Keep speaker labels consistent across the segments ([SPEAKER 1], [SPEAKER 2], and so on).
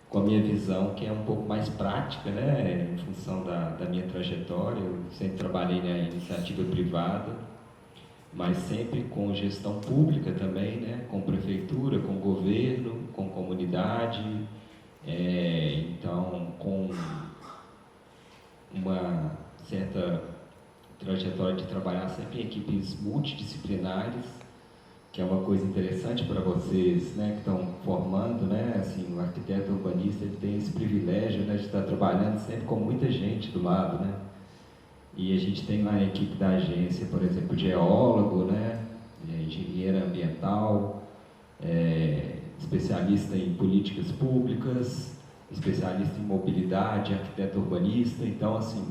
[SPEAKER 1] com a minha visão, que é um pouco mais prática, né, em função da minha trajetória. Eu sempre trabalhei na iniciativa privada, mas sempre com gestão pública também, né, com prefeitura, com governo, com comunidade, então com uma certa trajetória de trabalhar sempre em equipes multidisciplinares, que é uma coisa interessante para vocês, né, que estão formando, né, assim, o arquiteto urbanista, ele tem esse privilégio, né, de estar trabalhando sempre com muita gente do lado, né, e a gente tem lá a equipe da agência, por exemplo, geólogo, né, engenheiro ambiental, especialista em políticas públicas, especialista em mobilidade, arquiteto urbanista, então, assim,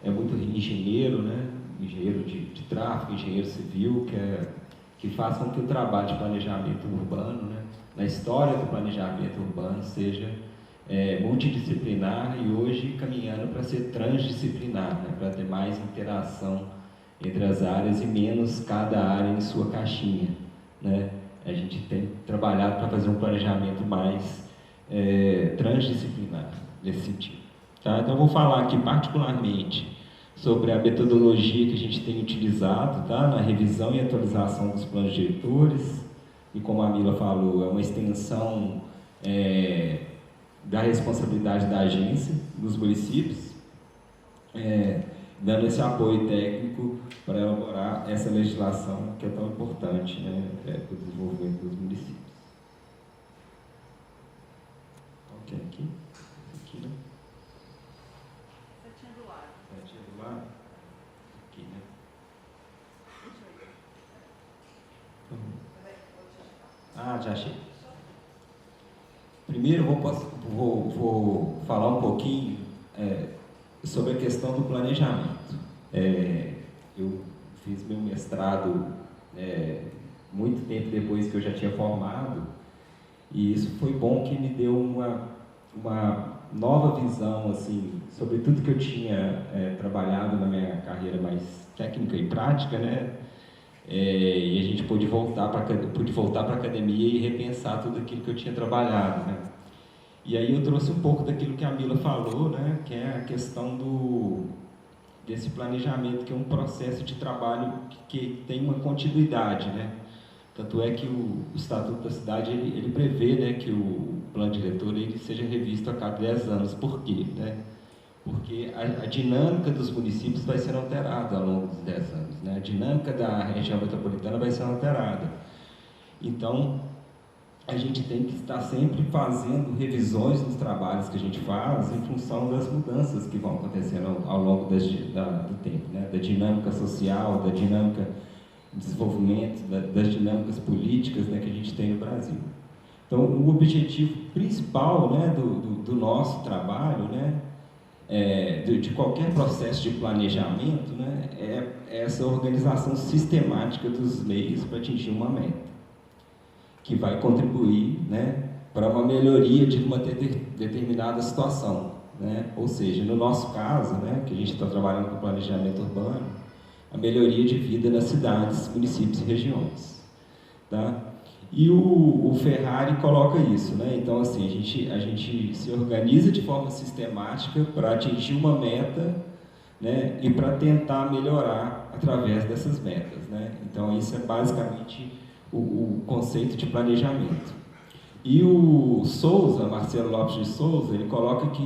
[SPEAKER 1] é muito engenheiro, né, engenheiro de tráfego, engenheiro civil, que faz com que o trabalho de planejamento urbano, né, na história do planejamento urbano, seja multidisciplinar e hoje caminhando para ser transdisciplinar, né, para ter mais interação entre as áreas e menos cada área em sua caixinha, né. A gente tem trabalhado para fazer um planejamento mais transdisciplinar nesse sentido. Tá? Então, eu vou falar aqui particularmente sobre a metodologia que a gente tem utilizado, tá, na revisão e atualização dos planos diretores, e como a Mila falou, é uma extensão da responsabilidade da agência nos municípios, dando esse apoio técnico para elaborar essa legislação que é tão importante, né, para o desenvolvimento dos municípios. Ok, aqui, né?
[SPEAKER 2] Setinha do lado.
[SPEAKER 1] Setinha do lado? Aqui, né? Já achei. Primeiro, vou falar um pouquinho sobre a questão do planejamento. Eu fiz meu mestrado muito tempo depois que eu já tinha formado, e isso foi bom, que me deu uma nova visão, assim, sobre tudo que eu tinha trabalhado na minha carreira mais técnica e prática, né? E a gente pôde voltar para a academia e repensar tudo aquilo que eu tinha trabalhado, né? E aí eu trouxe um pouco daquilo que a Mila falou, né? Que é a questão desse planejamento, que é um processo de trabalho que tem uma continuidade, né? Tanto é que o Estatuto da Cidade, ele prevê, né, que o plano diretor ele seja revisto a cada 10 anos. Por quê? Né? Porque a dinâmica dos municípios vai ser alterada ao longo dos 10 anos. Né? A dinâmica da região metropolitana vai ser alterada. Então, a gente tem que estar sempre fazendo revisões nos trabalhos que a gente faz em função das mudanças que vão acontecendo ao longo do tempo, né? Da dinâmica social, da dinâmica de desenvolvimento, das dinâmicas políticas, né, que a gente tem no Brasil. Então, o objetivo principal, né, do nosso trabalho, né, de qualquer processo de planejamento, né, é essa organização sistemática dos meios para atingir uma meta, que vai contribuir, né, para uma melhoria de uma determinada situação, né? Ou seja, no nosso caso, né, que a gente está trabalhando com planejamento urbano, a melhoria de vida nas cidades, municípios e regiões, tá? E o Ferrari coloca isso, né? Então, assim, a gente se organiza de forma sistemática para atingir uma meta, né? E para tentar melhorar através dessas metas, né? Então, isso é basicamente o conceito de planejamento. E o Souza, Marcelo Lopes de Souza, ele coloca que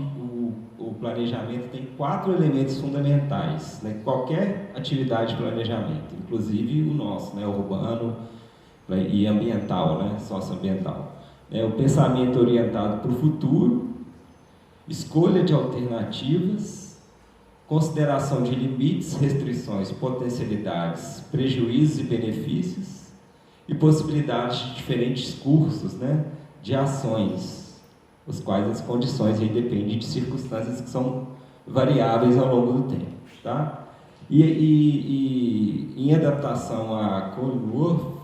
[SPEAKER 1] o planejamento tem 4 elementos fundamentais, né? Qualquer atividade de planejamento, inclusive o nosso, né? Urbano, né? E ambiental, né? Socioambiental. O pensamento orientado para o futuro, escolha de alternativas, consideração de limites, restrições, potencialidades, prejuízos e benefícios, e possibilidades de diferentes cursos, né? De ações, os quais as condições aí dependem de circunstâncias que são variáveis ao longo do tempo, tá? E em adaptação a Collingwood,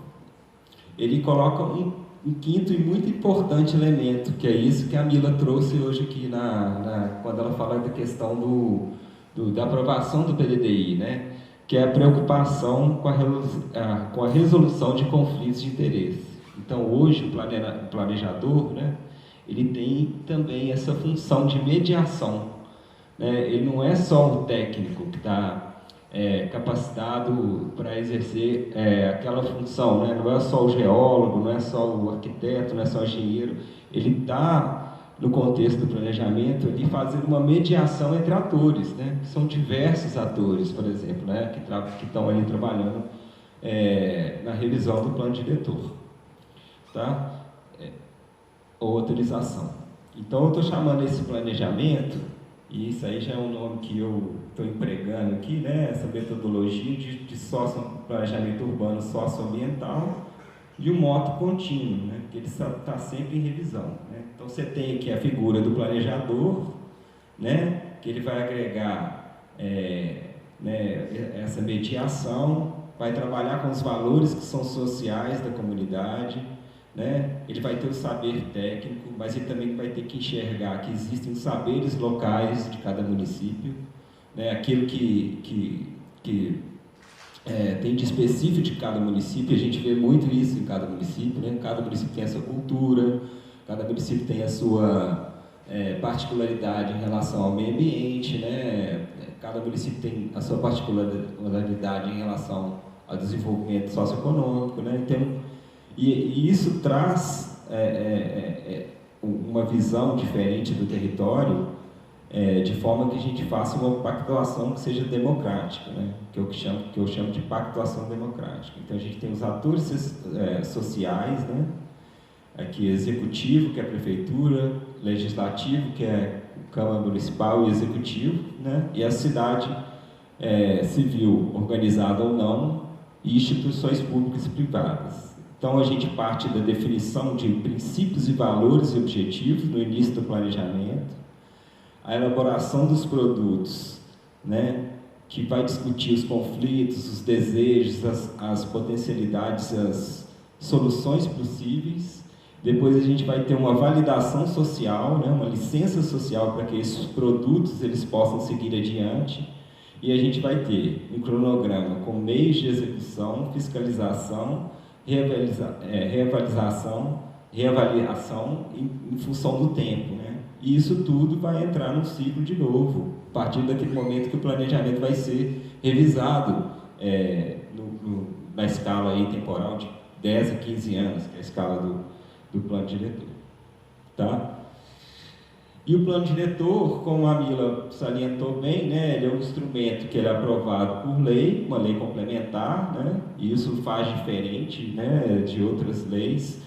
[SPEAKER 1] ele coloca um quinto e muito importante elemento, que é isso que a Mila trouxe hoje aqui quando ela fala da questão da aprovação do PDDI, né? Que é a preocupação com a resolução de conflitos de interesse. Então, hoje, o planejador, né, ele tem também essa função de mediação, né? Ele não é só o técnico que está capacitado para exercer aquela função, né? Não é só o geólogo, não é só o arquiteto, não é só o engenheiro, ele está, no contexto do planejamento, ali fazendo uma mediação entre atores, né? São diversos atores, por exemplo, né? que estão ali trabalhando na revisão do plano diretor, tá? Ou autorização. Então, eu estou chamando esse planejamento, e isso aí já é um nome que eu estou empregando aqui, né? Essa metodologia de planejamento urbano socioambiental e o moto contínuo, né? Que ele está sempre em revisão, né? Então, você tem aqui a figura do planejador, né? Que ele vai agregar essa mediação, vai trabalhar com os valores que são sociais da comunidade, né? Ele vai ter o saber técnico, mas ele também vai ter que enxergar que existem os saberes locais de cada município, né? Aquilo que tem de específico de cada município. A gente vê muito isso em cada município, né? Cada município tem a sua cultura, cada município tem a sua particularidade em relação ao meio ambiente, né? Cada município tem a sua particularidade em relação ao desenvolvimento socioeconômico, né? Então, e isso traz uma visão diferente do território, de forma que a gente faça uma pactuação que seja democrática, né? que eu chamo de pactuação democrática. Então, a gente tem os atores sociais, né? Aqui, executivo, que é a prefeitura, legislativo, que é a Câmara Municipal, e executivo, né? E a cidade civil, organizada ou não, e instituições públicas e privadas. Então, a gente parte da definição de princípios e valores e objetivos no início do planejamento, a elaboração dos produtos, né, que vai discutir os conflitos, os desejos, as potencialidades, as soluções possíveis. Depois a gente vai ter uma validação social, né, uma licença social para que esses produtos eles possam seguir adiante. E a gente vai ter um cronograma com meios de execução, fiscalização, reavaliação em função do tempo, né? E isso tudo vai entrar num ciclo de novo, a partir daquele momento que o planejamento vai ser revisado na escala aí temporal de 10 a 15 anos, que é a escala do plano diretor. Tá? E o plano diretor, como a Mila salientou bem, né, ele é um instrumento que ele é aprovado por lei, uma lei complementar, né, e isso faz diferente, né, de outras leis,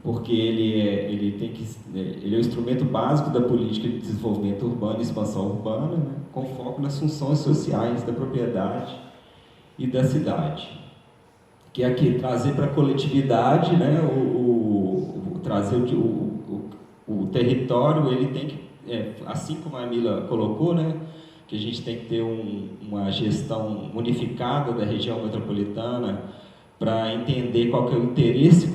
[SPEAKER 1] porque ele é o instrumento básico da política de desenvolvimento urbano e expansão urbana, né, com foco nas funções sociais da propriedade e da cidade, que é aqui trazer para a coletividade, né, trazer o território, ele tem que, assim como a Mila colocou, né, que a gente tem que ter uma gestão unificada da região metropolitana para entender qual que é o interesse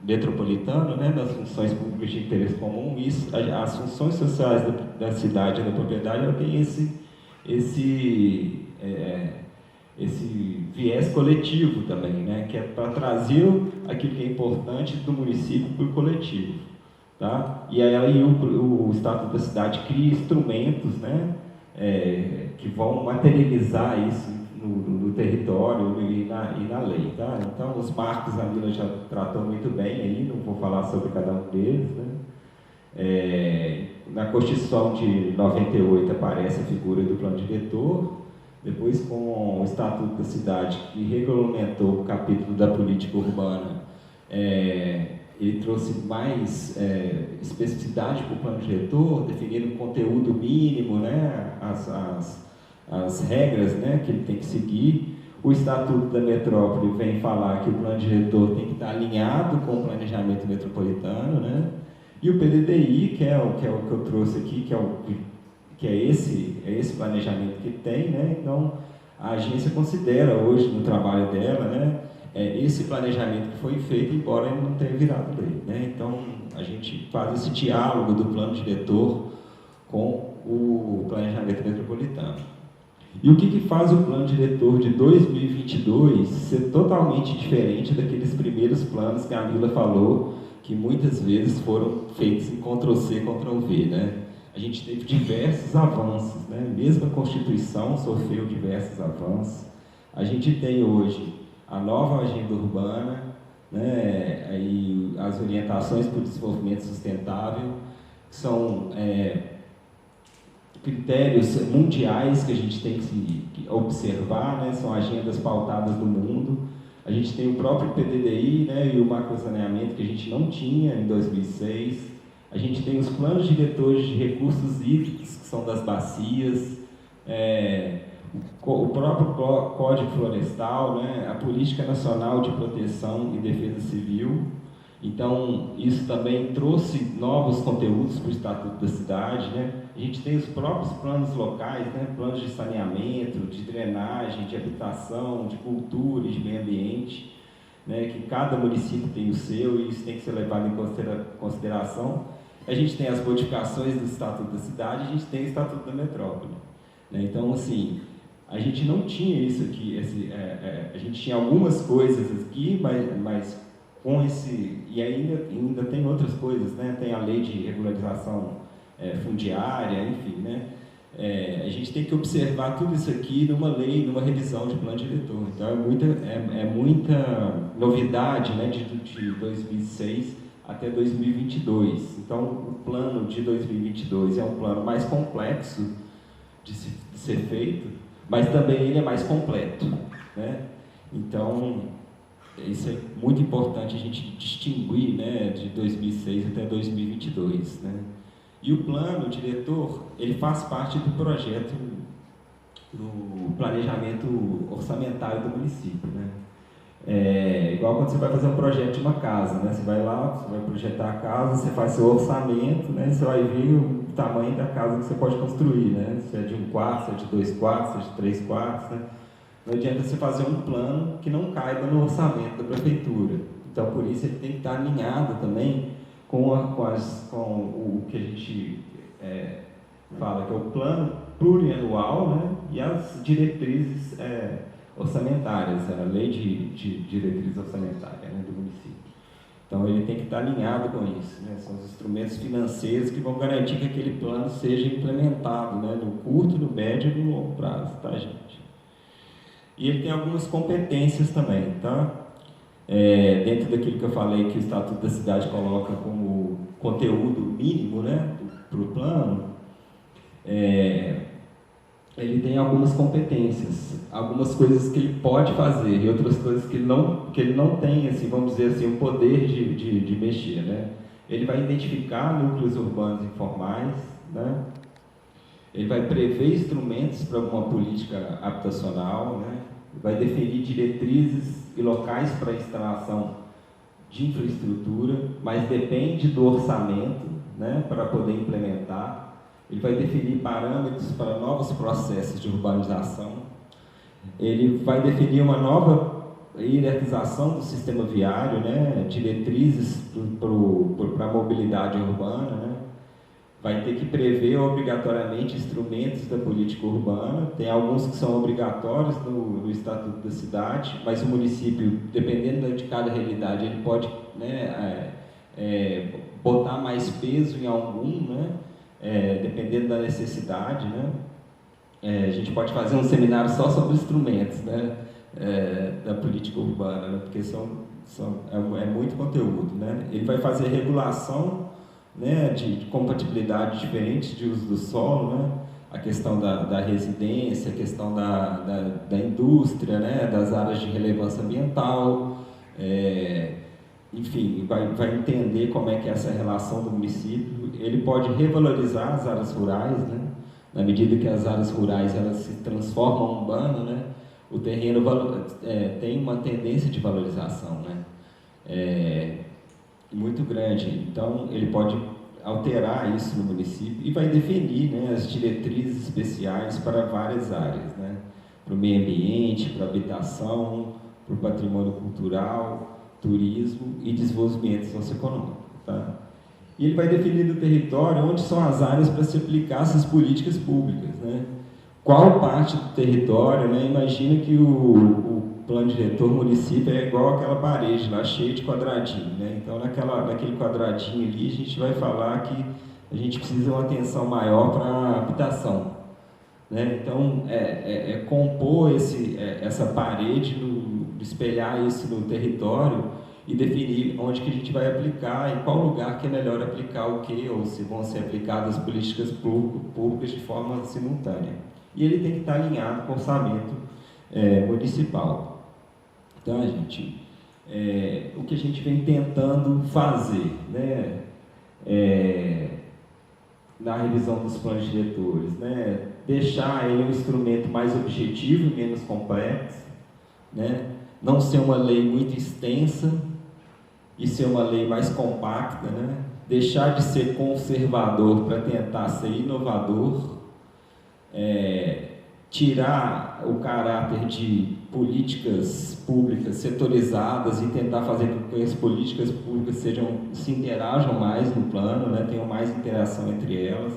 [SPEAKER 1] metropolitano, né, das funções públicas de interesse comum. Isso, as funções sociais da cidade e da propriedade, ela tem esse viés coletivo também, né, que é para trazer aquilo que é importante do município para o coletivo. Tá? E aí o Estatuto da Cidade cria instrumentos, né, que vão materializar isso no território e na lei. Tá? Então, os marcos a Mila já tratou muito bem, aí, não vou falar sobre cada um deles. Né? Na Constituição de 98 aparece a figura do plano diretor. Depois, com o Estatuto da Cidade, que regulamentou o capítulo da política urbana, ele trouxe mais especificidade para o plano diretor, definindo o conteúdo mínimo, né, as regras, né, que ele tem que seguir. O Estatuto da Metrópole vem falar que o plano diretor tem que estar alinhado com o planejamento metropolitano, né, e o PDDI, que é o que eu trouxe aqui, que é esse planejamento que tem, né? Então, a agência considera hoje no trabalho dela, né, esse planejamento que foi feito, embora ele não tenha virado lei, né? Então, a gente faz esse diálogo do plano diretor com o planejamento metropolitano. E o que faz o plano diretor de 2022 ser totalmente diferente daqueles primeiros planos que a Mila falou, que muitas vezes foram feitos em Ctrl+C, Ctrl+V, né? A gente teve diversos avanços, né? Mesmo a Constituição sofreu diversos avanços. A gente tem hoje a nova agenda urbana, né? Aí as orientações para o desenvolvimento sustentável, que são critérios mundiais que a gente tem que observar, né? São agendas pautadas no mundo. A gente tem o próprio PDDI, né? E o macrosaneamento que a gente não tinha em 2006. A gente tem os planos diretores de recursos hídricos, que são das bacias, o próprio Código Florestal, né? A Política Nacional de Proteção e Defesa Civil. Então, isso também trouxe novos conteúdos para o Estatuto da Cidade, né? A gente tem os próprios planos locais, né? Planos de saneamento, de drenagem, de habitação, de cultura e de meio ambiente, né? Que cada município tem o seu e isso tem que ser levado em consideração. A gente tem as modificações do Estatuto da Cidade, a gente tem o Estatuto da Metrópole, né? Então, assim, a gente não tinha isso aqui, a gente tinha algumas coisas aqui, mas com esse, e ainda tem outras coisas, né? Tem a lei de regularização fundiária, enfim, né? A gente tem que observar tudo isso aqui numa lei, numa revisão de plano diretor. Então é muita novidade, né? De 2006 até 2022. Então o plano de 2022 é um plano mais complexo de ser feito, mas também ele é mais completo, né? Então isso é muito importante a gente distinguir, né, de 2006 até 2022, né? E o plano diretor, ele faz parte do projeto do planejamento orçamentário do município, né? Igual quando você vai fazer um projeto de uma casa, né? Você vai lá, você vai projetar a casa, você faz seu orçamento, né? Você vai ver o tamanho da casa que você pode construir, né? Se é de 1 quarto, se é de 2 quartos, se é de 3 quartos, né? Não adianta você fazer um plano que não caiba no orçamento da prefeitura. Então, por isso, ele tem que estar alinhado também com o que a gente fala, que é o plano plurianual, né? E as diretrizes orçamentárias, a lei de diretriz orçamentária, né, do município. Então, ele tem que estar alinhado com isso, né? São os instrumentos financeiros que vão garantir que aquele plano seja implementado, né, no curto, no médio e no longo prazo, tá, gente? E ele tem algumas competências também, tá? Dentro daquilo que eu falei que o Estatuto da Cidade coloca como conteúdo mínimo, né, para o plano, ele tem algumas competências, algumas coisas que ele pode fazer e outras coisas que ele não tem, assim, vamos dizer assim, o poder de mexer, né? Ele vai identificar núcleos urbanos informais, né? Ele vai prever instrumentos para alguma política habitacional, né? Vai definir diretrizes e locais para a instalação de infraestrutura, mas depende do orçamento, né, para poder implementar. Ele vai definir parâmetros para novos processos de urbanização. Ele vai definir uma nova hierarquização do sistema viário, né, diretrizes para a mobilidade urbana, né? Vai ter que prever obrigatoriamente instrumentos da política urbana. Tem alguns que são obrigatórios no Estatuto da Cidade, mas o município, dependendo de cada realidade, ele pode, né, botar mais peso em algum, né, dependendo da necessidade, né? A gente pode fazer um seminário só sobre instrumentos, né, da política urbana, né, porque é muito conteúdo, né? Ele vai fazer regulação, né, de compatibilidade diferente de uso do solo, né? A questão da residência, a questão da indústria, né, das áreas de relevância ambiental, enfim, vai entender como é que é essa relação do município. Ele pode revalorizar as áreas rurais, né? Na medida que as áreas rurais elas se transformam em urbano, né? O terreno tem uma tendência de valorização, né? Muito grande. Então, ele pode alterar isso no município e vai definir, né, as diretrizes especiais para várias áreas, né? Para o meio ambiente, para a habitação, para o patrimônio cultural, turismo e desenvolvimento socioeconômico, tá? E ele vai definir no território onde são as áreas para se aplicar essas políticas públicas, né? qual parte do território, né? Imagina que o plano diretor município é igual aquela parede lá, cheia de quadradinho, né? Então, naquele quadradinho ali, a gente vai falar que a gente precisa de uma atenção maior para a habitação, né? Então, compor essa parede, espelhar isso no território e definir onde que a gente vai aplicar, em qual lugar que é melhor aplicar o quê, ou se vão ser aplicadas políticas públicas de forma simultânea. E ele tem que estar alinhado com o orçamento municipal. Então, gente, o que a gente vem tentando fazer, né, na revisão dos planos diretores, né, deixar ele um instrumento mais objetivo e menos complexo, né, não ser uma lei muito extensa e ser uma lei mais compacta, né, deixar de ser conservador para tentar ser inovador, tirar o caráter de políticas públicas setorizadas e tentar fazer com que as políticas públicas se interajam mais no plano, né, tenham mais interação entre elas,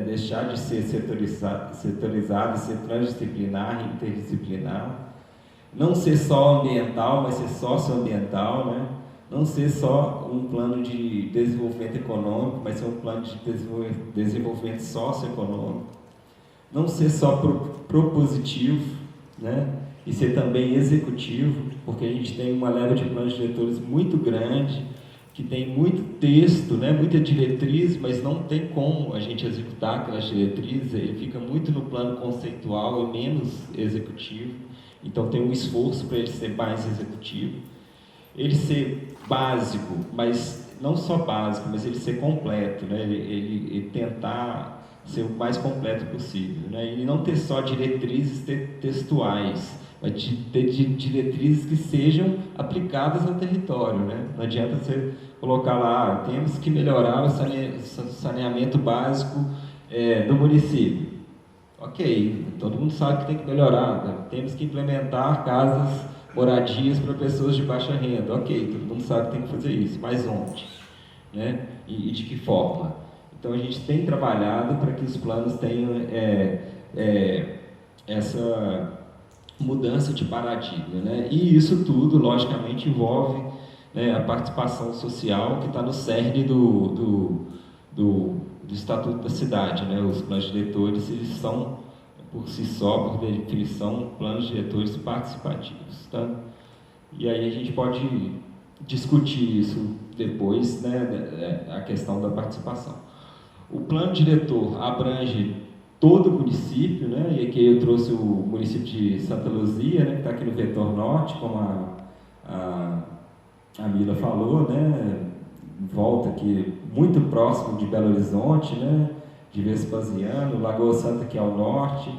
[SPEAKER 1] deixar de ser setorizado e ser transdisciplinar e interdisciplinar, não ser só ambiental, mas ser socioambiental, né, não ser só um plano de desenvolvimento econômico, mas ser um plano de desenvolvimento socioeconômico, não ser só propositivo, né, e ser também executivo, porque a gente tem uma leva de planos diretores muito grande, que tem muito texto, né, muita diretriz, mas não tem como a gente executar aquelas diretrizes, ele fica muito no plano conceitual e menos executivo, então tem um esforço para ele ser mais executivo. Ele ser básico, mas não só básico, mas ele ser completo, né, ele tentar ser o mais completo possível, né? E não ter só diretrizes textuais, mas ter diretrizes que sejam aplicadas no território, né? Não adianta você colocar lá, temos que melhorar o saneamento básico do município. Ok, todo mundo sabe que tem que melhorar, né? Temos que implementar casas, moradias para pessoas de baixa renda. Ok, todo mundo sabe que tem que fazer isso, mas onde? Né? E de que forma? Então, a gente tem trabalhado para que os planos tenham essa mudança de paradigma, né? E isso tudo, logicamente, envolve, né, a participação social que está no cerne do Estatuto da Cidade, né? Os planos diretores, eles são, por si só, por definição, planos diretores participativos, tá? E aí a gente pode discutir isso depois, né, a questão da participação. O plano diretor abrange todo o município, né? E aqui eu trouxe o município de Santa Luzia, né, que está aqui no vetor norte, como a Mila falou, né? Volta aqui, muito próximo de Belo Horizonte, né? De Vespasiano, Lagoa Santa aqui ao norte,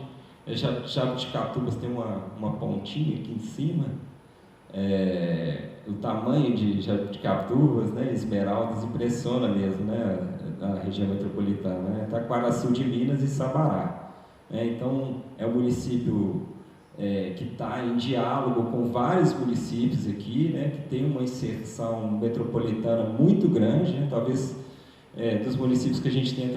[SPEAKER 1] Jabuticatubas tem uma pontinha aqui em cima, o tamanho de Jabuticatubas, né? Esmeraldas impressiona mesmo, né? Da região metropolitana, né? Taquaraçu de Minas e Sabará. Então, é um município que está em diálogo com vários municípios aqui, né? Que tem uma inserção metropolitana muito grande, né? Talvez dos municípios que a gente tenha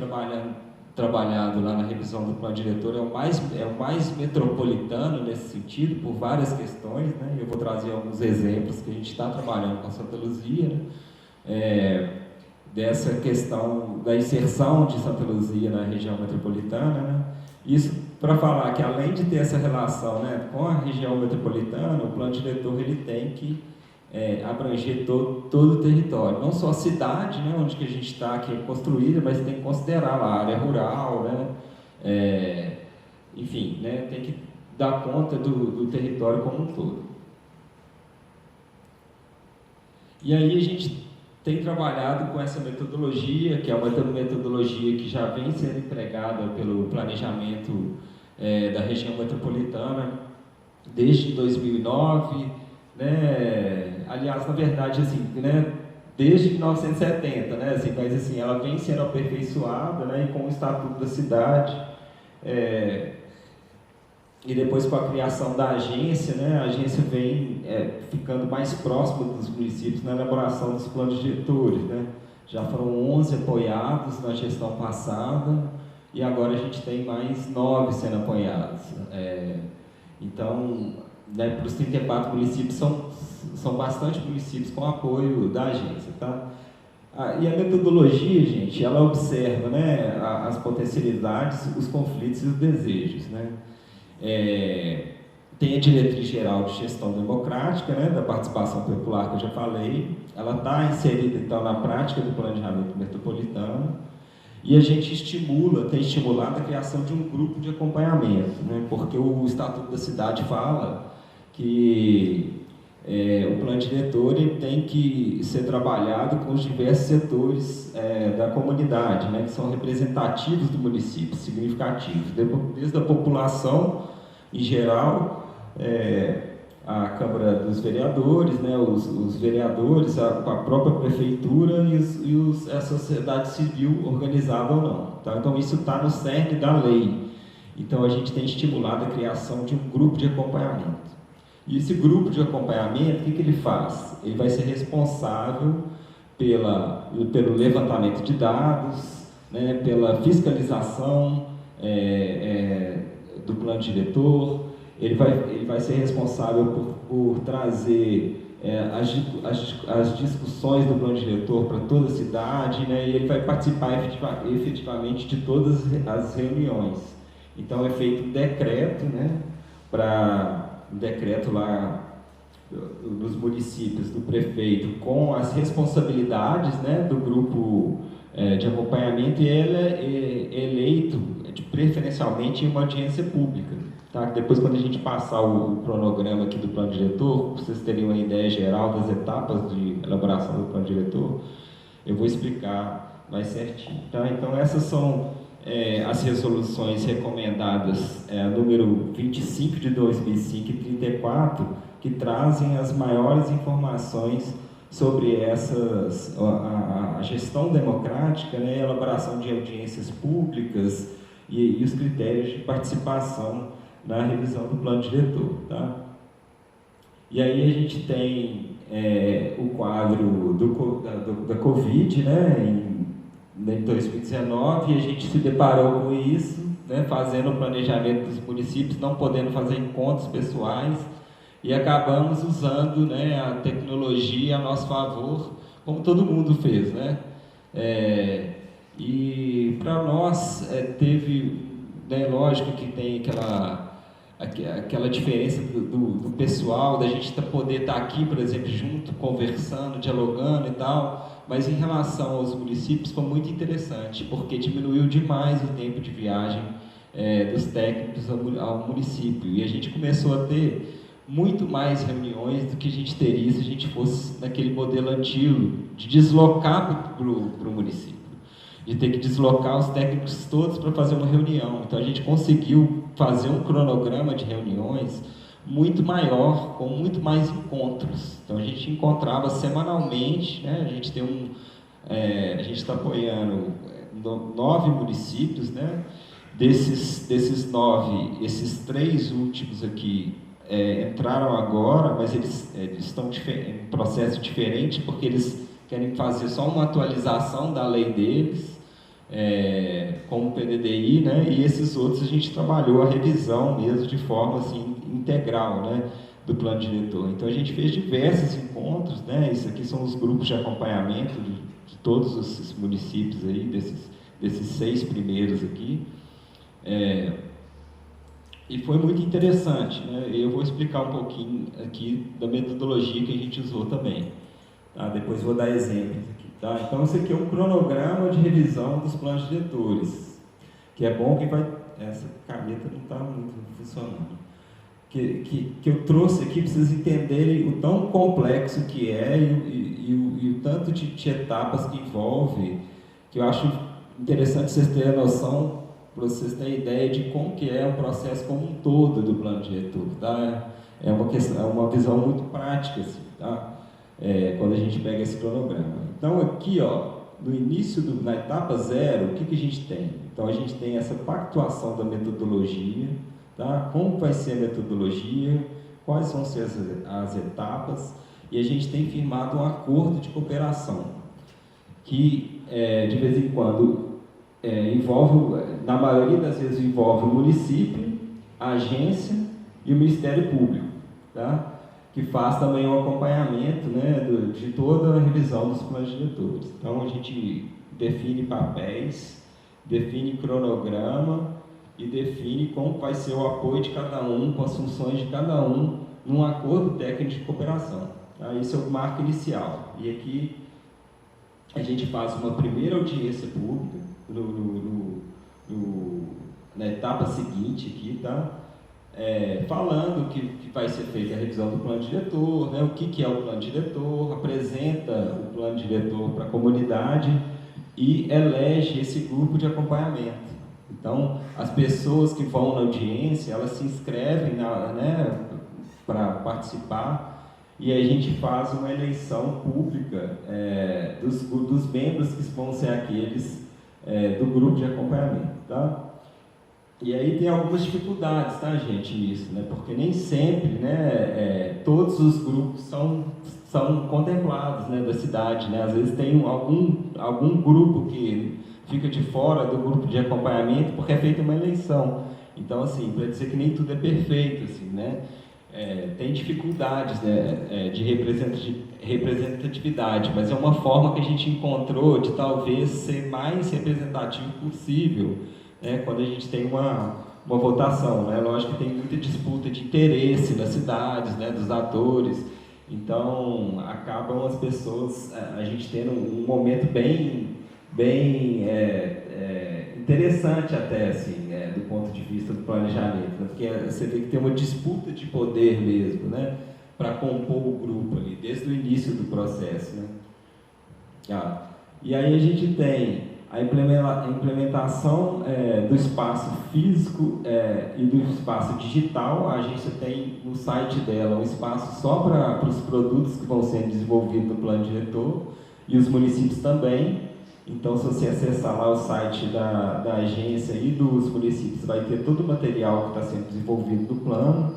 [SPEAKER 1] trabalhado lá na revisão do plano diretor, é o mais metropolitano nesse sentido, por várias questões, né? Eu vou trazer alguns exemplos que a gente está trabalhando com a Santa Luzia, né? Dessa questão da inserção de Santa Luzia na região metropolitana, né? Isso para falar que, além de ter essa relação, né, com a região metropolitana, o plano diretor ele tem que abranger todo o território, não só a cidade, né, onde que a gente está aqui construída, mas tem que considerar lá a área rural, né, enfim, né, tem que dar conta do território como um todo. E aí a gente tem trabalhado com essa metodologia, que é uma metodologia que já vem sendo empregada pelo planejamento da região metropolitana desde 2009, né? Aliás, na verdade, assim, né, desde 1970, né? Assim, mas assim, ela vem sendo aperfeiçoada, né? E com o Estatuto da Cidade, e depois com a criação da agência, né, a agência vem ficando mais próxima dos municípios na elaboração dos planos diretores, né. Já foram 11 apoiados na gestão passada, e agora a gente tem mais 9 sendo apoiados. Então, né, para os 34 municípios, são bastante municípios com apoio da agência. Tá? E a metodologia, gente, ela observa, né, as potencialidades, os conflitos e os desejos. Né? Tem a diretriz geral de gestão democrática, né, da participação popular que eu já falei, ela está inserida então na prática do planejamento metropolitano, e a gente tem estimulado a criação de um grupo de acompanhamento, né, porque o Estatuto da Cidade fala que o plano diretor ele tem que ser trabalhado com os diversos setores da comunidade, né, que são representativos do município, significativos, desde a população em geral, a Câmara dos Vereadores, né, os vereadores, a própria prefeitura e a sociedade civil organizada ou não. Tá? Então, isso está no cerne da lei. Então, a gente tem estimulado a criação de um grupo de acompanhamento. E esse grupo de acompanhamento, o que ele faz? Ele vai ser responsável pelo levantamento de dados, né, pela fiscalização do plano diretor. Ele vai ser responsável por trazer as discussões do plano diretor para toda a cidade, né, e ele vai participar efetivamente de todas as reuniões. Então é feito um decreto, né, um decreto lá nos municípios do prefeito com as responsabilidades, né, do grupo de acompanhamento, e ele é eleito preferencialmente em uma audiência pública. Tá? Depois, quando a gente passar o cronograma aqui do plano diretor, para vocês terem uma ideia geral das etapas de elaboração do plano diretor, eu vou explicar mais certinho. Tá? Então, essas são as resoluções recomendadas, número 25 de 2005 e 34, que trazem as maiores informações sobre a gestão democrática, né, a elaboração de audiências públicas e os critérios de participação na revisão do plano diretor. Tá? E aí a gente tem o quadro da Covid, né, em 2019, e a gente se deparou com isso, né, fazendo o planejamento dos municípios, não podendo fazer encontros pessoais, e acabamos usando, né, a tecnologia a nosso favor, como todo mundo fez. Né? E para nós teve, né, lógico que tem aquela diferença do pessoal, da gente poder estar aqui, por exemplo, junto, conversando, dialogando e tal, mas em relação aos municípios foi muito interessante, porque diminuiu demais o tempo de viagem dos técnicos ao município, e a gente começou a ter muito mais reuniões do que a gente teria se a gente fosse naquele modelo antigo, de deslocar para o município, de ter que deslocar os técnicos todos para fazer uma reunião. Então a gente conseguiu fazer um cronograma de reuniões muito maior, com muito mais encontros. Então a gente encontrava semanalmente, né? A gente está apoiando 9 municípios, né? Desses 9, esses 3 últimos aqui entraram agora, mas eles estão em processo diferente, porque eles querem fazer só uma atualização da lei deles, como o PDDI, né? E esses outros a gente trabalhou a revisão mesmo de forma assim, integral, né? Do plano diretor. Então a gente fez diversos encontros, né? Isso aqui são os grupos de acompanhamento de todos os municípios aí, desses 6 primeiros aqui. E foi muito interessante, né? Eu vou explicar um pouquinho aqui da metodologia que a gente usou também. Tá? Depois vou dar exemplos aqui. Tá? Então, isso aqui é um cronograma de revisão dos planos diretores, que é bom que essa caneta não está muito funcionando. Que eu trouxe aqui para vocês entenderem o tão complexo que é e o tanto de etapas que envolve, que eu acho interessante vocês terem a noção, para vocês terem ideia de como que é o processo como um todo do plano diretor. Tá? É uma visão muito prática, assim, tá? Quando a gente pega esse cronograma. Então aqui, ó, no início, na etapa 0, o que a gente tem? Então a gente tem essa pactuação da metodologia, tá? Como vai ser a metodologia, quais vão ser as etapas, e a gente tem firmado um acordo de cooperação, que de vez em quando na maioria das vezes envolve o município, a agência e o Ministério Público, tá? Que faz também o acompanhamento, né, de toda a revisão dos planos diretores. Então, a gente define papéis, define cronograma e define como vai ser o apoio de cada um, com as funções de cada um, num acordo técnico de cooperação. Tá? Esse é o marco inicial. E aqui a gente faz uma primeira audiência pública na etapa seguinte aqui, tá? Falando que vai ser feita a revisão do plano diretor, né? O que é o plano diretor, apresenta o plano diretor para a comunidade e elege esse grupo de acompanhamento. Então, as pessoas que vão na audiência, elas se inscrevem, né, para participar, e aí a gente faz uma eleição pública dos membros que vão ser aqueles do grupo de acompanhamento, tá? E aí tem algumas dificuldades, tá, gente, nisso, né? Porque nem sempre, né, todos os grupos são contemplados, né, da cidade, né? Às vezes tem algum grupo que fica de fora do grupo de acompanhamento porque é feita uma eleição. Então, assim, para dizer que nem tudo é perfeito, assim, né? Tem dificuldades, né, de representatividade, mas é uma forma que a gente encontrou de talvez ser mais representativo possível, né, quando a gente tem uma votação, né? Lógico que tem muita disputa de interesse nas cidades, né, dos atores, então acabam as pessoas, a gente tendo um momento bem interessante até, assim, do ponto de vista do planejamento, né? Porque você vê que tem uma disputa de poder mesmo, né, para compor o grupo ali, desde o início do processo, né? E aí a gente tem a implementação do espaço físico e do espaço digital. A agência tem no site dela um espaço só para os produtos que vão ser desenvolvidos no plano diretor, e os municípios também. Então, se você acessar lá o site da agência e dos municípios, vai ter todo o material que está sendo desenvolvido do plano.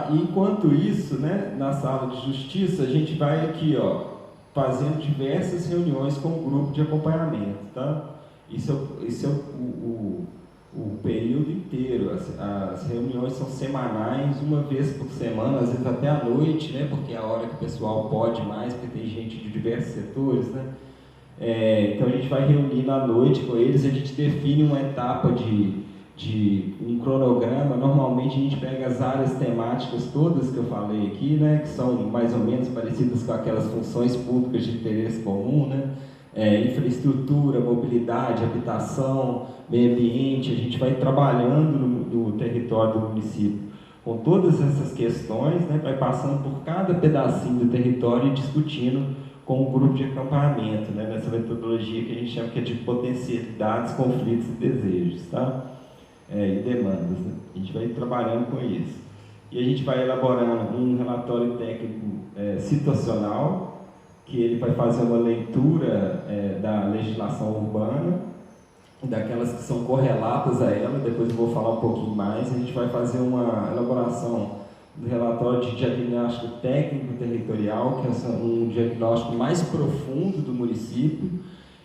[SPEAKER 1] E, enquanto isso, né, na sala de justiça, a gente vai aqui, ó, fazendo diversas reuniões com o grupo de acompanhamento, tá? Isso é o período inteiro. As reuniões são semanais, uma vez por semana, às vezes até à noite, né? Porque é a hora que o pessoal pode mais, porque tem gente de diversos setores, né? Então a gente vai reunir à noite com eles, a gente define uma etapa de um cronograma. Normalmente a gente pega as áreas temáticas todas que eu falei aqui, né, que são mais ou menos parecidas com aquelas funções públicas de interesse comum, né, infraestrutura, mobilidade, habitação, meio ambiente. A gente vai trabalhando no território do município com todas essas questões, né, vai passando por cada pedacinho do território e discutindo com o grupo de acompanhamento, né, nessa metodologia que a gente chama que é de potencialidades, conflitos e desejos, tá? E demandas, né? A gente vai trabalhando com isso. E a gente vai elaborando um relatório técnico situacional, que ele vai fazer uma leitura da legislação urbana, daquelas que são correlatas a ela. Depois eu vou falar um pouquinho mais. A gente vai fazer uma elaboração do relatório de diagnóstico técnico territorial, que é um diagnóstico mais profundo do município,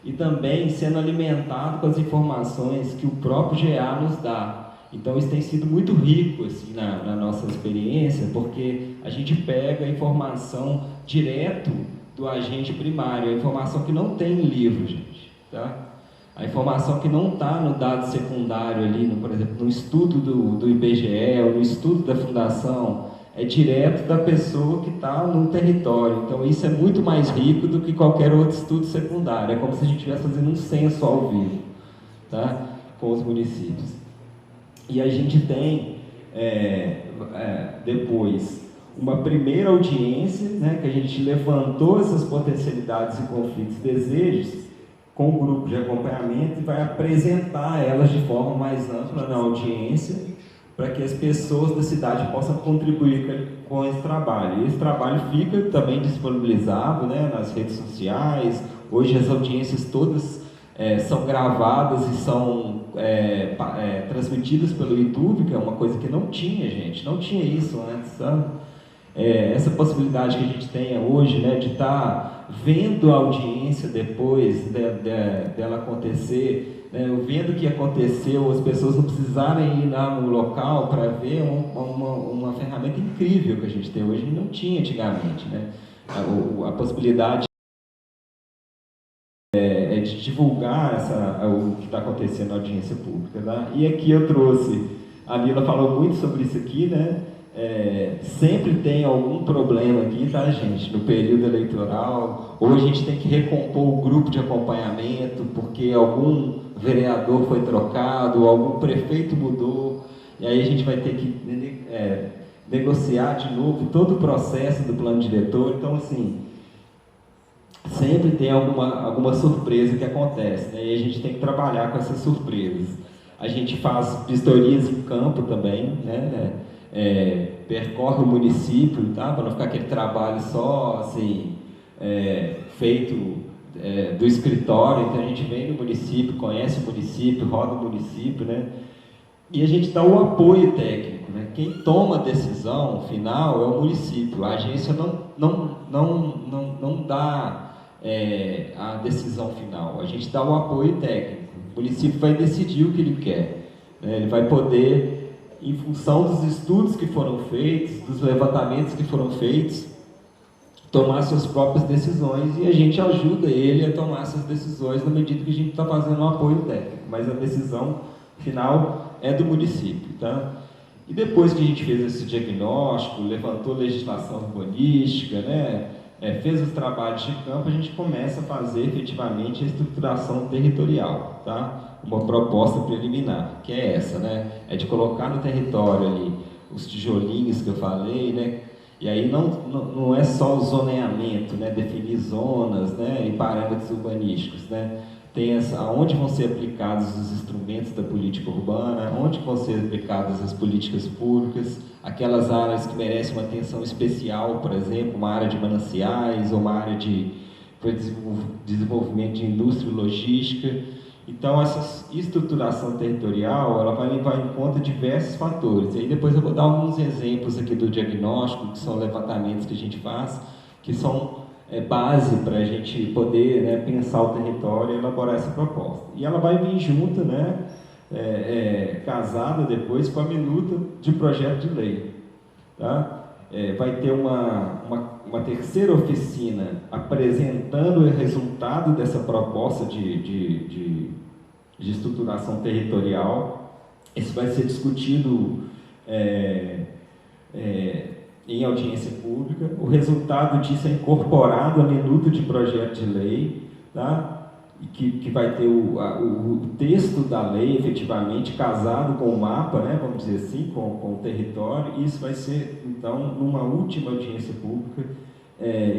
[SPEAKER 1] e também sendo alimentado com as informações que o próprio GA nos dá. Então isso tem sido muito rico, assim, na nossa experiência, porque a gente pega a informação direto do agente primário, a informação que não tem em livro, gente, tá? A informação que não está no dado secundário ali, por exemplo, no estudo do IBGE ou no estudo da fundação, é direto da pessoa que está no território. Então isso é muito mais rico do que qualquer outro estudo secundário. É como se a gente estivesse fazendo um censo ao vivo, tá? Com os municípios. E a gente tem, depois, uma primeira audiência, né, que a gente levantou essas potencialidades e conflitos e desejos com o grupo de acompanhamento e vai apresentar elas de forma mais ampla na audiência, para que as pessoas da cidade possam contribuir com esse trabalho. E esse trabalho fica também disponibilizado, né, nas redes sociais. Hoje as audiências todas são gravadas e são transmitidas pelo YouTube, que é uma coisa que não tinha, gente, não tinha isso antes, sabe? essa possibilidade que a gente tenha hoje, né, de estar vendo a audiência depois dela acontecer, né, vendo o que aconteceu, as pessoas não precisarem ir lá no local para ver uma ferramenta incrível que a gente tem hoje, não tinha antigamente, né? A possibilidade de divulgar o que está acontecendo na audiência pública. Tá? E aqui eu trouxe, a Lila falou muito sobre isso aqui, né? Sempre tem algum problema aqui, tá, gente? No período eleitoral, ou a gente tem que recompor o grupo de acompanhamento, porque algum vereador foi trocado, ou algum prefeito mudou, e aí a gente vai ter que negociar de novo todo o processo do plano diretor. Então, assim, sempre tem alguma surpresa que acontece, né? E a gente tem que trabalhar com essas surpresas. A gente faz vistorias em campo também, né? Percorre o município, tá? Para não ficar aquele trabalho só assim, feito do escritório. Então a gente vem no município, conhece o município, roda o município, né? E a gente dá o apoio técnico, né? Quem toma a decisão final é o município. A agência não dá a decisão final. A gente dá o apoio técnico. O município vai decidir o que ele quer, né? Ele vai poder, em função dos estudos que foram feitos, dos levantamentos que foram feitos, tomar suas próprias decisões, e a gente ajuda ele a tomar essas decisões na medida que a gente está fazendo um apoio técnico, mas a decisão final é do município, tá? E depois que a gente fez esse diagnóstico, levantou legislação urbanística, né? Fez os trabalhos de campo, a gente começa a fazer efetivamente a estruturação territorial, tá? Uma proposta preliminar, que é essa, né? É de colocar no território ali os tijolinhos que eu falei, né? E aí não é só o zoneamento, né? Definir zonas, né? E parâmetros urbanísticos, né? Tem onde vão ser aplicados os instrumentos da política urbana, onde vão ser aplicadas as políticas públicas, aquelas áreas que merecem uma atenção especial, por exemplo, uma área de mananciais ou uma área de desenvolvimento de indústria e logística. Então, essa estruturação territorial, ela vai levar em conta diversos fatores. E aí depois eu vou dar alguns exemplos aqui do diagnóstico, que são levantamentos que a gente faz, que são base para a gente poder, né, pensar o território e elaborar essa proposta. E ela vai vir junto, né, casada depois com a minuta de projeto de lei. Tá? Vai ter uma terceira oficina apresentando o resultado dessa proposta de estruturação territorial. Isso vai ser discutido em audiência pública. O resultado disso é incorporado à minuta de projeto de lei, tá? Que vai ter o texto da lei efetivamente casado com o mapa, né, vamos dizer assim, com o território, e isso vai ser, então, numa última audiência pública,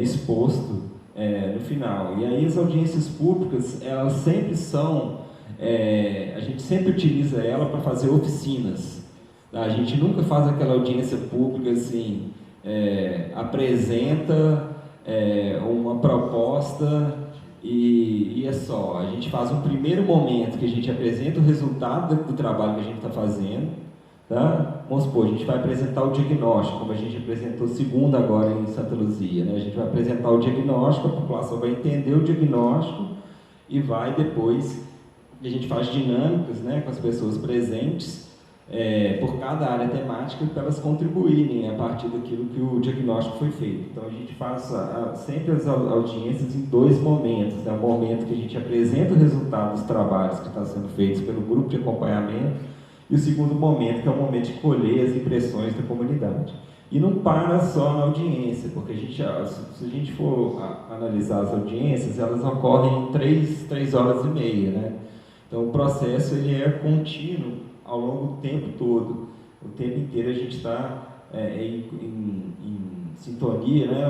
[SPEAKER 1] exposto no final. E aí as audiências públicas, elas sempre são, a gente sempre utiliza ela para fazer oficinas. Tá? A gente nunca faz aquela audiência pública assim, apresenta uma proposta e é só. A gente faz um primeiro momento que a gente apresenta o resultado do trabalho que a gente está fazendo, tá? Vamos supor, a gente vai apresentar o diagnóstico, como a gente apresentou segunda agora em Santa Luzia, né? A gente vai apresentar o diagnóstico, a população vai entender o diagnóstico e vai depois, a gente faz dinâmicas, né, com as pessoas presentes, por cada área temática, para elas contribuírem a partir daquilo que o diagnóstico foi feito. Então a gente faz sempre as audiências em dois momentos, né? O momento que a gente apresenta o resultado dos trabalhos que estão sendo feitos pelo grupo de acompanhamento, e o segundo momento, que é o momento de colher as impressões da comunidade. E não para só na audiência, porque se a gente for analisar as audiências, elas ocorrem em 3 horas e meia, né? Então o processo ele é contínuo ao longo do tempo todo. O tempo inteiro a gente está em sintonia, né,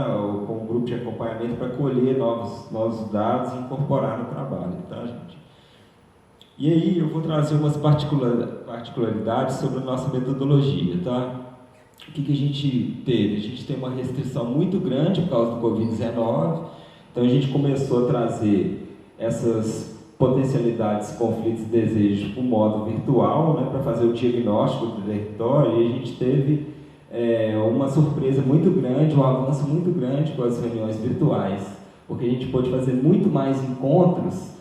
[SPEAKER 1] com o grupo de acompanhamento para colher novos dados e incorporar no trabalho, tá, gente? E aí eu vou trazer umas particularidades sobre a nossa metodologia, tá? O que a gente teve? A gente tem uma restrição muito grande por causa do Covid-19, então a gente começou a trazer essas potencialidades, conflitos e desejos para o modo virtual, né, para fazer o diagnóstico do território, e a gente teve uma surpresa muito grande, um avanço muito grande com as reuniões virtuais, porque a gente pôde fazer muito mais encontros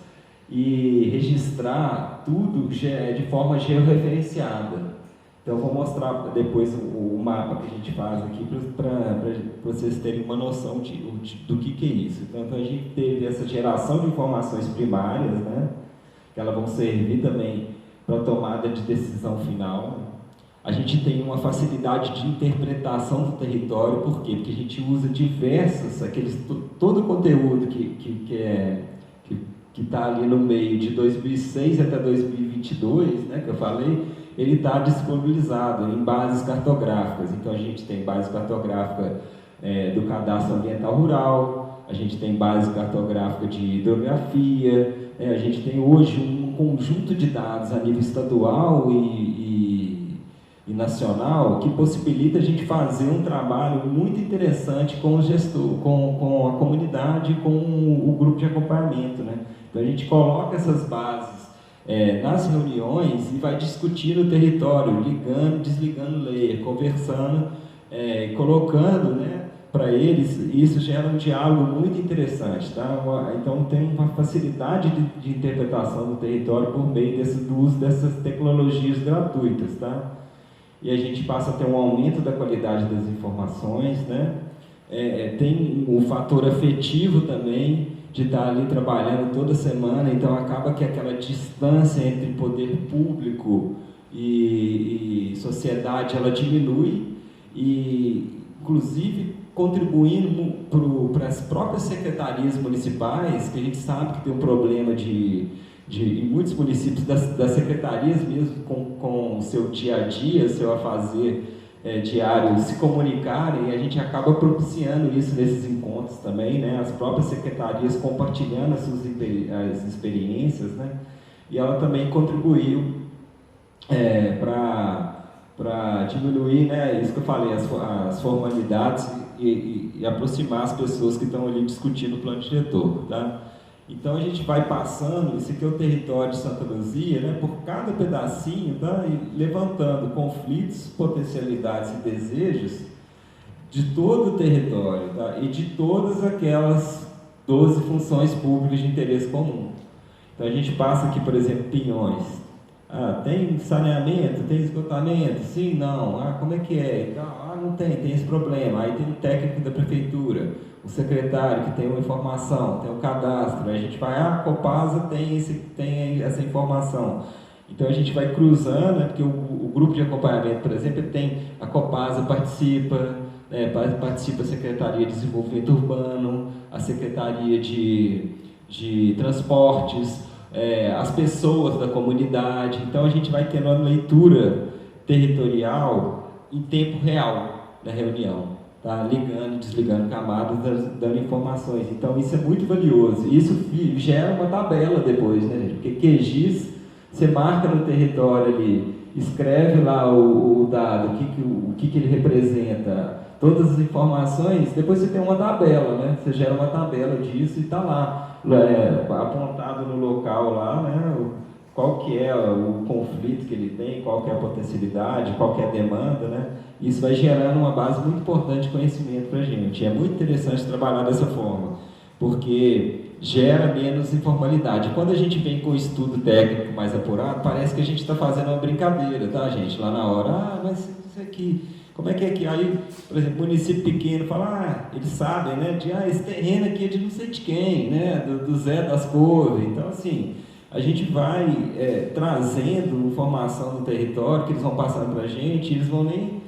[SPEAKER 1] e registrar tudo de forma georreferenciada. Então, eu vou mostrar depois o mapa que a gente faz aqui para vocês terem uma noção do que é isso. Então, a gente teve essa geração de informações primárias, né, que elas vão servir também para a tomada de decisão final. A gente tem uma facilidade de interpretação do território, por quê? Porque a gente usa diversos, todo o conteúdo que está ali no meio de 2006 até 2022, né, que eu falei, ele está disponibilizado em bases cartográficas. Então, a gente tem base cartográfica do Cadastro Ambiental Rural, a gente tem base cartográfica de hidrografia, a gente tem hoje um conjunto de dados a nível estadual e nacional que possibilita a gente fazer um trabalho muito interessante com o gestor, com a comunidade, com o grupo de acompanhamento, né? Então, a gente coloca essas bases nas reuniões e vai discutindo o território, ligando, desligando layer, conversando, colocando, né, para eles. Isso gera um diálogo muito interessante, tá? Então tem uma facilidade de interpretação do território por meio do uso dessas tecnologias gratuitas, tá? E a gente passa a ter um aumento da qualidade das informações, né? Tem o fator afetivo também, de estar ali trabalhando toda semana, então acaba que aquela distância entre poder público e sociedade, ela diminui, e inclusive contribuindo para as próprias secretarias municipais, que a gente sabe que tem um problema em muitos municípios das secretarias mesmo com o seu dia a dia, seu afazer diário, se comunicarem, e a gente acaba propiciando isso nesses encontros também, né? As próprias secretarias compartilhando as suas experiências, né? E ela também contribuiu para diminuir, né, isso que eu falei, as formalidades e aproximar as pessoas que estão ali discutindo o plano diretor, tá? Então a gente vai passando, esse aqui é o território de Santa Luzia, né, por cada pedacinho, tá, e levantando conflitos, potencialidades e desejos de todo o território, tá, e de todas aquelas 12 funções públicas de interesse comum. Então a gente passa aqui, por exemplo, Pinhões. Tem saneamento, tem esgotamento? Sim, não. Como é que é? Não tem esse problema. Aí tem um técnico da prefeitura, o secretário que tem uma informação, tem um cadastro. Aí a gente vai, a Copasa tem essa informação. Então a gente vai cruzando, né, porque o grupo de acompanhamento, por exemplo, a Copasa participa a Secretaria de Desenvolvimento Urbano, a Secretaria de Transportes, as pessoas da comunidade. Então a gente vai tendo uma leitura territorial em tempo real na reunião, tá? Ligando e desligando camadas, dando informações. Então isso é muito valioso. Isso gera uma tabela depois, né, gente? Porque QGIS, você marca no território ali, escreve lá o dado, o que ele representa, todas as informações, depois você tem uma tabela, né? Você gera uma tabela disso e está lá, apontado no local lá, né? Qual que é o conflito que ele tem, qual que é a potencialidade, qual que é a demanda, né? Isso vai gerando uma base muito importante de conhecimento para a gente. É muito interessante trabalhar dessa forma, porque gera menos informalidade. Quando a gente vem com o estudo técnico mais apurado, parece que a gente está fazendo uma brincadeira, tá, gente? Lá na hora, mas isso aqui, como é que é aqui? Aí, por exemplo, município pequeno fala, eles sabem, né? Esse terreno aqui é de não sei de quem, né? Do Zé das Couves. Então, assim, a gente vai trazendo informação do território que eles vão passando para a gente, eles vão nem...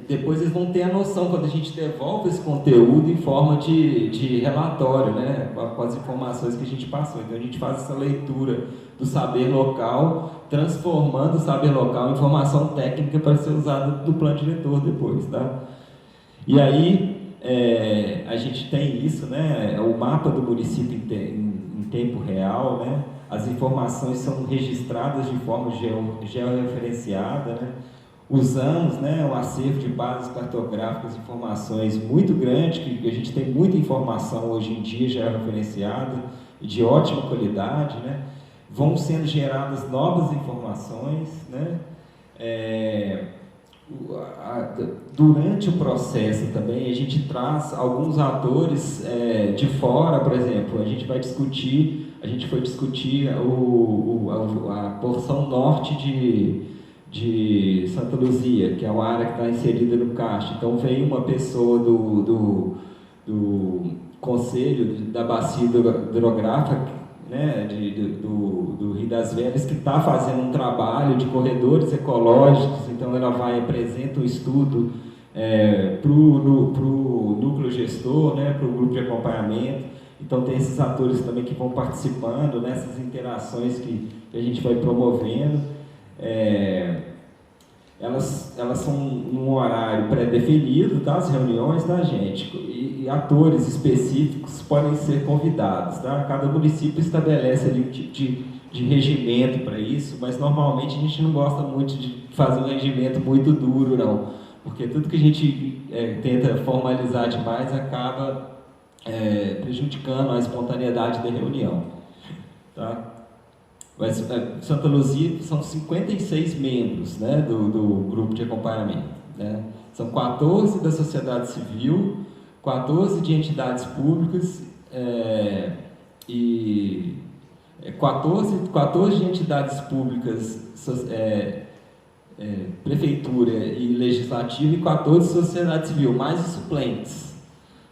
[SPEAKER 1] depois eles vão ter a noção, quando a gente devolve esse conteúdo em forma de relatório, né, com as informações que a gente passou. Então a gente faz essa leitura do saber local, transformando o saber local em informação técnica para ser usada no plano diretor depois, tá? E aí a gente tem isso, né, o mapa do município em tempo real, né, as informações são registradas de forma georreferenciada, né? Usamos, né, um acervo de bases cartográficas, informações muito grande, que a gente tem muita informação hoje em dia já referenciada, de ótima qualidade, né? Vão sendo geradas novas informações, né? durante o processo também, a gente traz alguns atores de fora, por exemplo, a gente foi discutir a porção norte de Santa Luzia, que é uma área que está inserida no CAST. Então veio uma pessoa do Conselho da Bacia Hidrográfica, né, do Rio das Velhas, que está fazendo um trabalho de corredores ecológicos. Então ela apresenta um estudo para o núcleo gestor, né, para o grupo de acompanhamento. Então tem esses atores também que vão participando nessas interações que a gente vai promovendo. Elas são num horário pré-definido, tá? As reuniões da gente, e atores específicos podem ser convidados, tá? Cada município estabelece ali um tipo de regimento para isso, mas normalmente a gente não gosta muito de fazer um regimento muito duro, não, porque tudo que a gente tenta formalizar demais acaba prejudicando a espontaneidade da reunião, tá? Mas Santa Luzia são 56 membros, né, do grupo de acompanhamento, né? São 14 da sociedade civil, 14 de entidades públicas e 14 de entidades públicas, prefeitura e legislativa, e 14 de sociedade civil, mais os suplentes,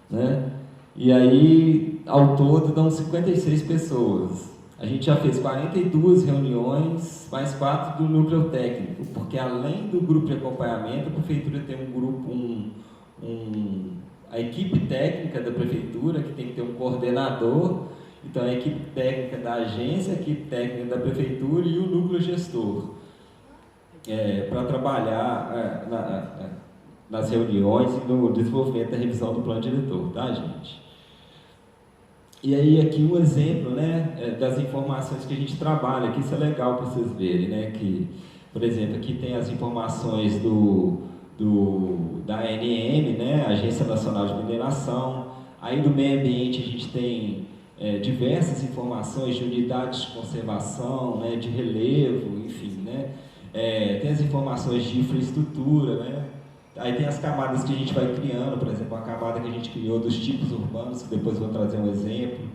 [SPEAKER 1] né? E aí, ao todo, dão 56 pessoas. A gente já fez 42 reuniões, mais 4 do núcleo técnico, porque além do grupo de acompanhamento, a prefeitura tem um grupo, a equipe técnica da prefeitura, que tem que ter um coordenador. Então a equipe técnica da agência, a equipe técnica da prefeitura e o núcleo gestor, para trabalhar nas reuniões e no desenvolvimento da revisão do plano diretor, tá, gente? E aí aqui um exemplo, né, das informações que a gente trabalha, que isso é legal para vocês verem, né, que, por exemplo, aqui tem as informações da ANM, né, Agência Nacional de Mineração. Aí do meio ambiente a gente tem diversas informações de unidades de conservação, né, de relevo, enfim, né, tem as informações de infraestrutura, né. Aí tem as camadas que a gente vai criando, por exemplo, a camada que a gente criou dos tipos urbanos, que depois vou trazer um exemplo.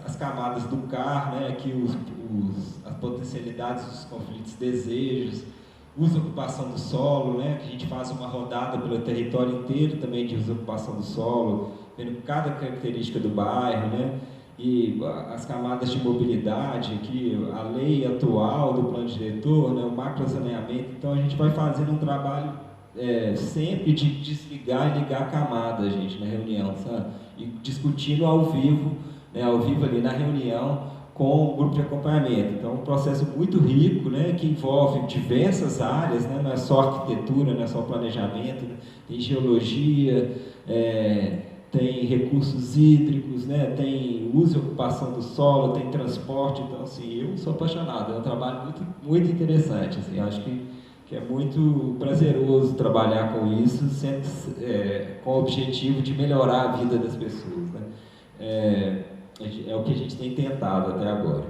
[SPEAKER 1] As camadas do CAR, né, que as potencialidades dos conflitos, desejos, uso e ocupação do solo, né, que a gente faz uma rodada pelo território inteiro também de uso e ocupação do solo, vendo cada característica do bairro, né, e as camadas de mobilidade, aqui, a lei atual do plano diretor, né, o macrosaneamento. Então a gente vai fazendo um trabalho sempre de desligar e ligar a camada, gente, na reunião, sabe? E discutindo ao vivo, né, ali na reunião com o grupo de acompanhamento. Então, é um processo muito rico, né, que envolve diversas áreas, né, não é só arquitetura, não é só planejamento, né, tem geologia, tem recursos hídricos, né, tem uso e ocupação do solo, tem transporte. Então, assim, eu sou apaixonado, é um trabalho muito, muito interessante, assim, acho que é muito prazeroso trabalhar com isso, sempre com o objetivo de melhorar a vida das pessoas, né? É o que a gente tem tentado até agora.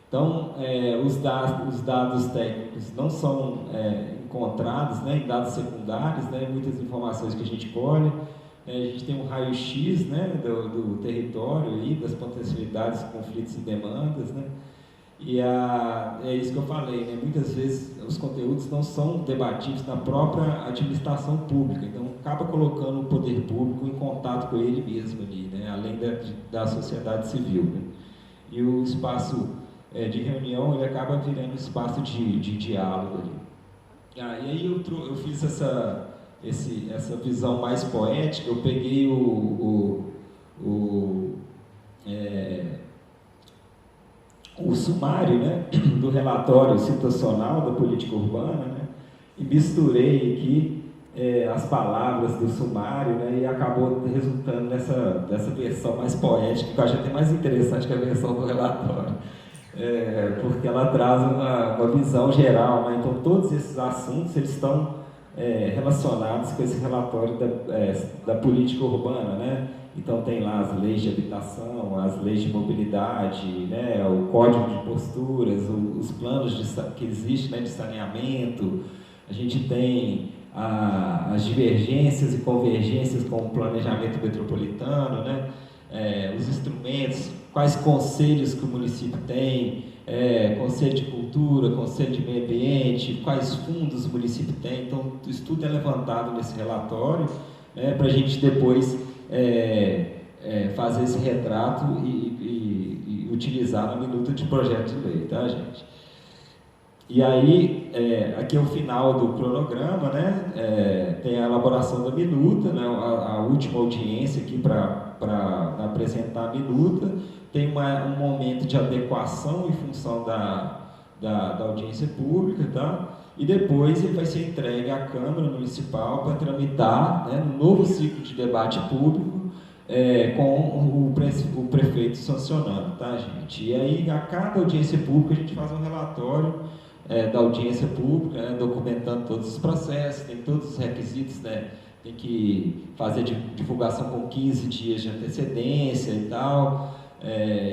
[SPEAKER 1] Então, os dados técnicos não são encontrados, né, em dados secundários, né, muitas informações que a gente colhe. A gente tem um raio-x, né, do território, aí, das potencialidades, conflitos e demandas, né? E é isso que eu falei, né? Muitas vezes os conteúdos não são debatidos na própria administração pública, então acaba colocando o poder público em contato com ele mesmo ali, né? Além da sociedade civil, né? E o espaço de reunião, ele acaba virando espaço de diálogo ali. E aí eu fiz essa visão mais poética. Eu peguei o sumário, né, do relatório situacional da política urbana, né, e misturei aqui as palavras do sumário, né, e acabou resultando nessa versão mais poética, que eu acho até mais interessante que a versão do relatório, porque ela traz uma visão geral, né. Então todos esses assuntos eles estão relacionados com esse relatório da política urbana, né. Então tem lá as leis de habitação, as leis de mobilidade, né, o código de posturas, os planos que existem, né, de saneamento, a gente tem as divergências e convergências com o planejamento metropolitano, né? Os instrumentos, quais conselhos que o município tem, Conselho de Cultura, Conselho de Meio Ambiente, quais fundos o município tem. Então, isso tudo é levantado nesse relatório, né, para a gente depois fazer esse retrato e utilizar na minuta de projeto de lei, tá, gente? E aí, aqui é o final do cronograma, né? Tem a elaboração da minuta, né? A última audiência aqui para apresentar a minuta. Tem um momento de adequação em função da audiência pública, tá? E depois ele vai ser entregue à Câmara Municipal para tramitar, né, no novo ciclo de debate público, com o prefeito sancionando, tá, gente? E aí, a cada audiência pública, a gente faz um relatório da audiência pública, né, documentando todos os processos, tem todos os requisitos, né? Tem que fazer divulgação com 15 dias de antecedência e tal.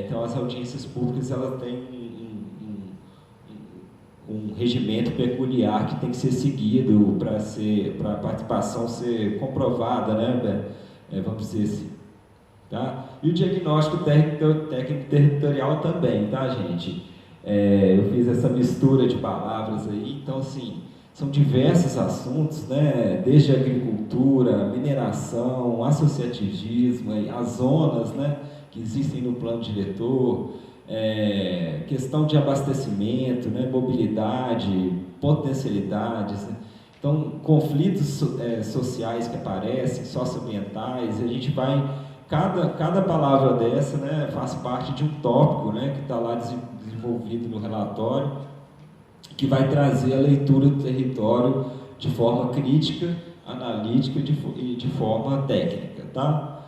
[SPEAKER 1] Então, as audiências públicas, elas têm um regimento peculiar que tem que ser seguido para a participação ser comprovada, né? Vamos dizer assim. Tá? E o diagnóstico técnico territorial também, tá, gente? Eu fiz essa mistura de palavras aí, então, assim, são diversos assuntos, né? Desde agricultura, mineração, associativismo, as zonas, né, que existem no plano diretor, questão de abastecimento, né, mobilidade, potencialidades, né? Então, conflitos sociais que aparecem, socioambientais, a gente vai... Cada palavra dessa, né, faz parte de um tópico, né, que está lá desenvolvido no relatório, que vai trazer a leitura do território de forma crítica, analítica e de forma técnica, tá?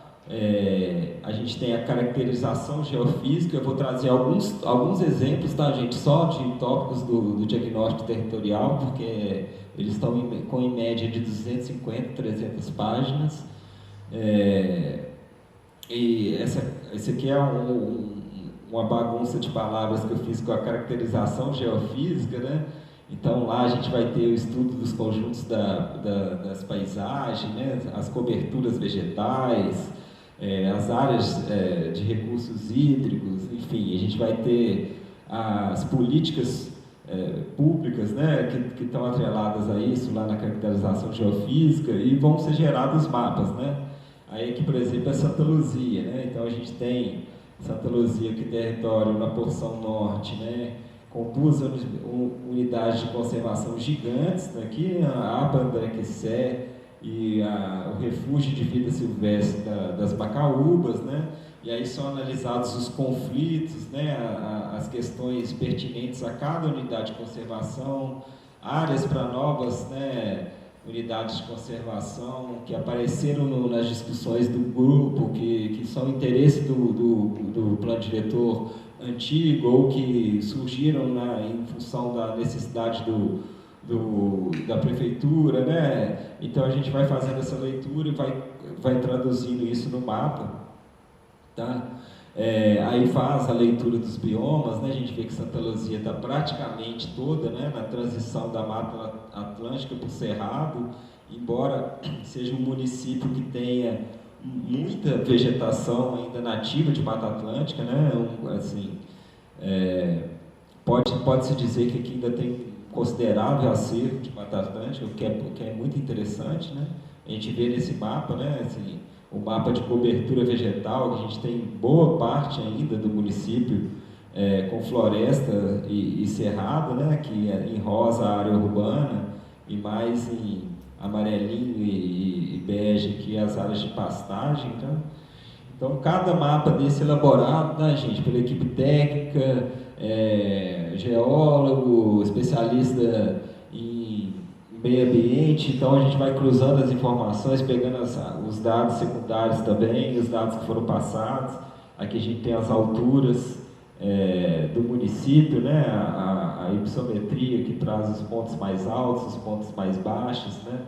[SPEAKER 1] A gente tem a caracterização geofísica. Eu vou trazer alguns exemplos, tá, gente? Só de tópicos do diagnóstico territorial, porque eles estão com em média de 250, 300 páginas. E esse aqui é uma bagunça de palavras que eu fiz com a caracterização geofísica, né? Então, lá a gente vai ter o estudo dos conjuntos das paisagens, né? As coberturas vegetais, as áreas de recursos hídricos, enfim, a gente vai ter as políticas públicas, né? que estão atreladas a isso lá na caracterização geofísica, e vão ser gerados mapas, né? Aí aqui, por exemplo, é Santa Luzia, né? Então a gente tem Santa Luzia, que território na porção norte, né? Com 2 unidades de conservação gigantes, aqui a APA André e o refúgio de vida silvestre das Macaúbas, né? E aí são analisados os conflitos, né? As questões pertinentes a cada unidade de conservação, áreas para novas, né, unidades de conservação que apareceram nas discussões do grupo, que são interesse do plano diretor antigo ou que surgiram em função da necessidade da prefeitura, né? Então a gente vai fazendo essa leitura e vai traduzindo isso no mapa, tá? Aí faz a leitura dos biomas, né? A gente vê que Santa Luzia está praticamente toda, né, na transição da Mata Atlântica para o Cerrado, embora seja um município que tenha muita vegetação ainda nativa de Mata Atlântica, né? Assim, pode-se dizer que aqui ainda tem considerável acervo de Mata Atlântica, o que é muito interessante, né? A gente vê nesse mapa, né, assim, o mapa de cobertura vegetal, que a gente tem boa parte ainda do município com floresta e cerrado, né, que em rosa a área urbana e mais em amarelinho e bege aqui as áreas de pastagem, tá? Então, cada mapa desse elaborado, né, gente, pela equipe técnica, geólogo, especialista em meio ambiente, então a gente vai cruzando as informações, pegando os dados secundários também, os dados que foram passados. Aqui a gente tem as alturas do município, né, a ipsometria que traz os pontos mais altos, os pontos mais baixos, né?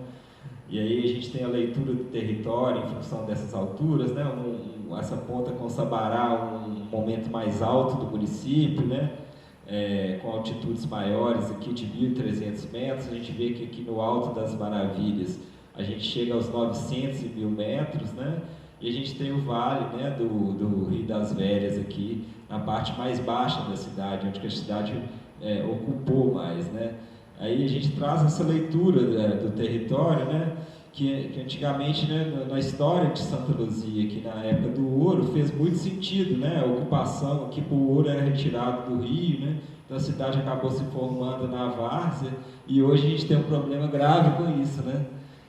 [SPEAKER 1] E aí a gente tem a leitura do território em função dessas alturas, né? Essa ponta com Sabará, um momento mais alto do município, né? com altitudes maiores, aqui de 1.300 metros. A gente vê que aqui no Alto das Maravilhas a gente chega aos 900 e 1.000 metros, né? E a gente tem o vale, né, do Rio das Velhas aqui, na parte mais baixa da cidade, onde a cidade ocupou mais, né? Aí a gente traz essa leitura do território, né, que antigamente, né, na história de Santa Luzia, que na época do ouro fez muito sentido, né, a ocupação aqui para o ouro era retirado do rio, né, então a cidade acabou se formando na várzea, e hoje a gente tem um problema grave com isso, né,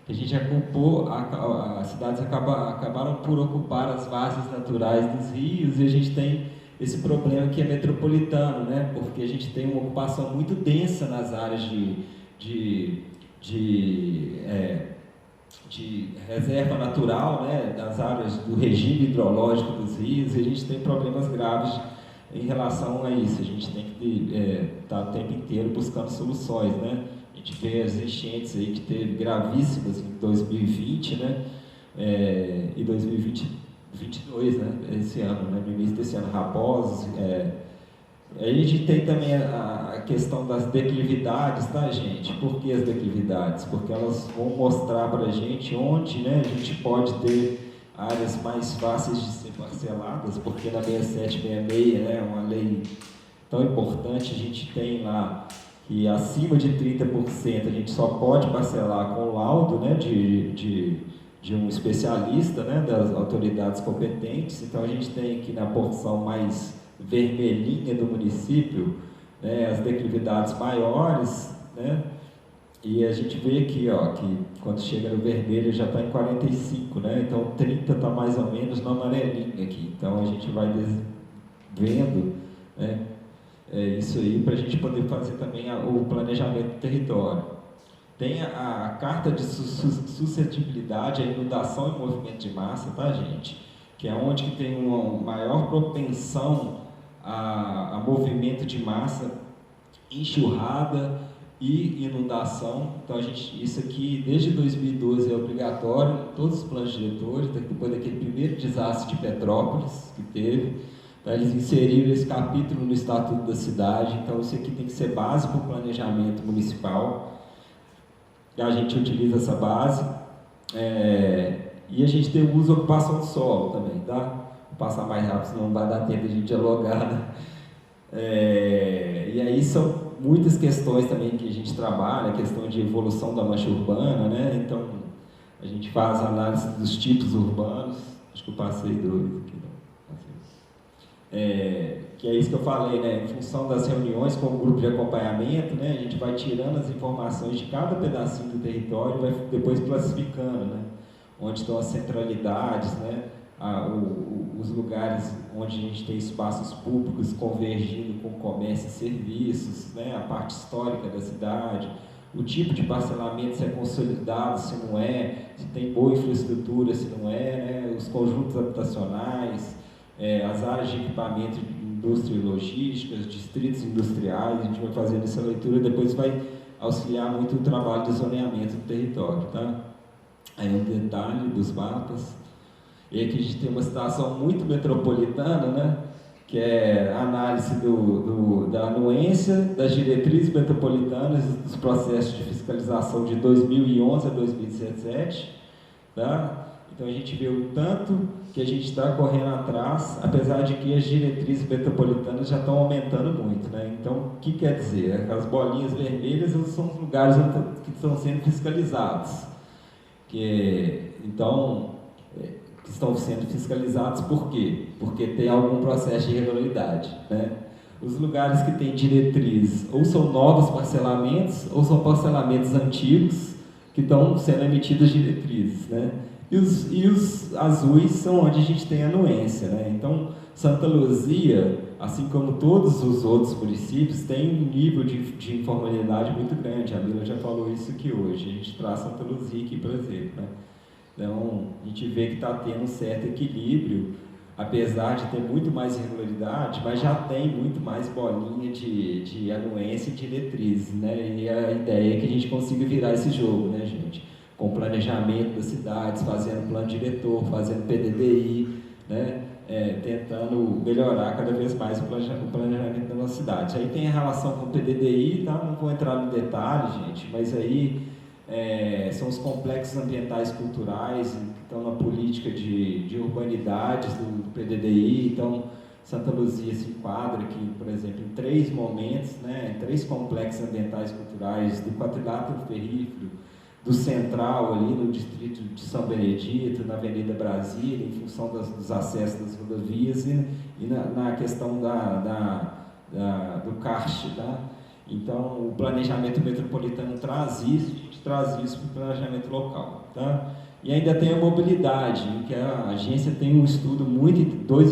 [SPEAKER 1] a gente ocupou, as cidades acabaram por ocupar as várzeas naturais dos rios, e a gente tem esse problema que é metropolitano, né, porque a gente tem uma ocupação muito densa nas áreas de reserva natural, né, das áreas do regime hidrológico dos rios, e a gente tem problemas graves em relação a isso. A gente tem que estar o tempo inteiro buscando soluções, né? A gente vê as enchentes aí que teve gravíssimas em 2020, né, e 2022, né, esse ano, né, no início desse ano, Raposos. A gente tem também a questão das declividades, tá, gente? Por que as declividades? Porque elas vão mostrar para a gente onde, né, a gente pode ter áreas mais fáceis de ser parceladas, porque na 6766, né, uma lei tão importante, a gente tem lá que acima de 30% a gente só pode parcelar com laudo, né, de um especialista, né, das autoridades competentes. Então a gente tem aqui na porção mais vermelhinha do município, né, as declividades maiores, né, e a gente vê aqui, ó, que quando chega no vermelho já está em 45, né, então 30 está mais ou menos no amarelinho aqui. Então a gente vai vendo, né, isso aí para a gente poder fazer também o planejamento do território. Tem a carta de suscetibilidade à inundação e movimento de massa, tá, gente? Que é onde que tem uma maior propensão a movimento de massa, enxurrada e inundação. Então, isso aqui, desde 2012, é obrigatório em todos os planos diretores, depois daquele primeiro desastre de Petrópolis que teve. Então, eles inseriram esse capítulo no Estatuto da Cidade. Então, isso aqui tem que ser base para o planejamento municipal. E a gente utiliza essa base. E a gente tem o uso e ocupação do solo também, tá? Vou passar mais rápido, senão não vai dar tempo de a gente dialogar, né? E aí são muitas questões também que a gente trabalha, a questão de evolução da mancha urbana, né? Então, a gente faz análise dos tipos urbanos. Acho que eu passei dois aqui, não. Que é isso que eu falei, né? Em função das reuniões com o grupo de acompanhamento, né? A gente vai tirando as informações de cada pedacinho do território e vai depois classificando, né? Onde estão as centralidades, né? Os lugares onde a gente tem espaços públicos convergindo com comércio e serviços, né? A parte histórica da cidade, o tipo de parcelamento, se é consolidado, se não é, se tem boa infraestrutura, se não é, né? Os conjuntos habitacionais, as áreas de equipamento de indústria e logística, os distritos industriais. A gente vai fazendo essa leitura e depois vai auxiliar muito o trabalho de zoneamento do território, tá? Aí um detalhe dos mapas. E aqui a gente tem uma situação muito metropolitana, né? Que é a análise da anuência das diretrizes metropolitanas dos processos de fiscalização de 2011 a 2017, tá? Então a gente vê o tanto que a gente está correndo atrás, apesar de que as diretrizes metropolitanas já estão aumentando muito, né? Então, o que quer dizer? As bolinhas vermelhas são os lugares que estão sendo fiscalizados. Que estão sendo fiscalizados por quê? Porque tem algum processo de irregularidade, né? Os lugares que têm diretrizes ou são novos parcelamentos ou são parcelamentos antigos que estão sendo emitidas diretrizes, né? E os azuis são onde a gente tem anuência, né? Então, Santa Luzia, assim como todos os outros municípios, tem um nível de informalidade muito grande. A Mila já falou isso aqui hoje. A gente traz Santa Luzia aqui, por exemplo, né? Então, a gente vê que está tendo um certo equilíbrio, apesar de ter muito mais irregularidade, mas já tem muito mais bolinha de anuência e diretrizes, né? E a ideia é que a gente consiga virar esse jogo, né, gente? Com planejamento das cidades, fazendo plano diretor, fazendo PDDI, né? tentando melhorar cada vez mais o planejamento da nossa cidade. Aí tem a relação com o PDDI, tá? Não vou entrar no detalhe, gente, mas aí são os complexos ambientais culturais que estão na política de urbanidades do PDDI. Então, Santa Luzia se enquadra aqui, por exemplo, em 3 momentos, né, em 3 complexos ambientais culturais, do quadrilátero ferrífero, do Central, ali no distrito de São Benedito, na Avenida Brasília, em função dos acessos das rodovias, e na questão do CART. Tá? Então, o planejamento metropolitano traz isso, a gente traz isso para o planejamento local. Tá? E ainda tem a mobilidade, que a agência tem 2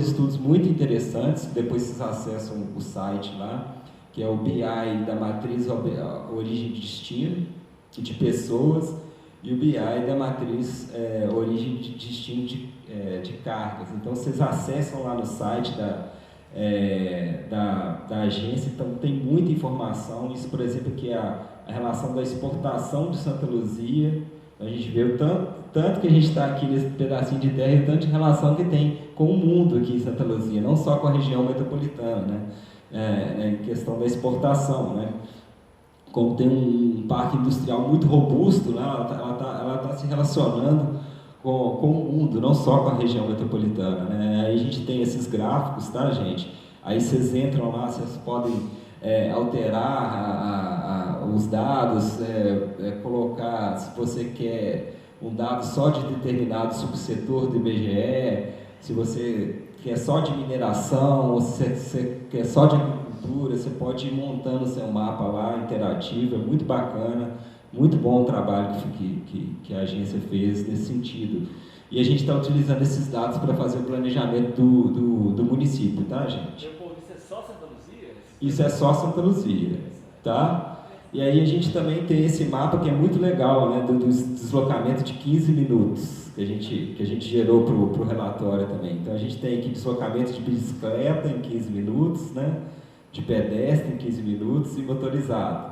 [SPEAKER 1] estudos muito interessantes, depois vocês acessam o site lá, que é o BI da matriz origem e destino, de pessoas, e o BI da matriz origem de destino de cargas. Então, vocês acessam lá no site da agência, então tem muita informação. Isso, por exemplo, que é a relação da exportação de Santa Luzia. A gente vê o tanto que a gente está aqui nesse pedacinho de terra e o tanto de relação que tem com o mundo aqui em Santa Luzia, não só com a região metropolitana, né? Em questão da exportação, né? Como tem um parque industrial muito robusto, né? Ela tá se relacionando com o mundo, não só com a região metropolitana, né? Aí a gente tem esses gráficos, tá, gente? Aí vocês entram lá, vocês podem alterar os dados, colocar, se você quer um dado só de determinado subsetor do IBGE, se você quer só de mineração, ou se você quer só de agricultura, você pode ir montando o seu mapa lá, interativo, é muito bacana, muito bom o trabalho que a agência fez nesse sentido. E a gente está utilizando esses dados para fazer o planejamento do município, tá, gente?
[SPEAKER 2] Isso é só Santa Luzia?
[SPEAKER 1] Isso é só Santa Luzia, tá? E aí a gente também tem esse mapa que é muito legal, né, do deslocamento de 15 minutos, que a gente gerou para o relatório também. Então a gente tem aqui deslocamento de bicicleta em 15 minutos, né, de pedestre em 15 minutos e motorizado.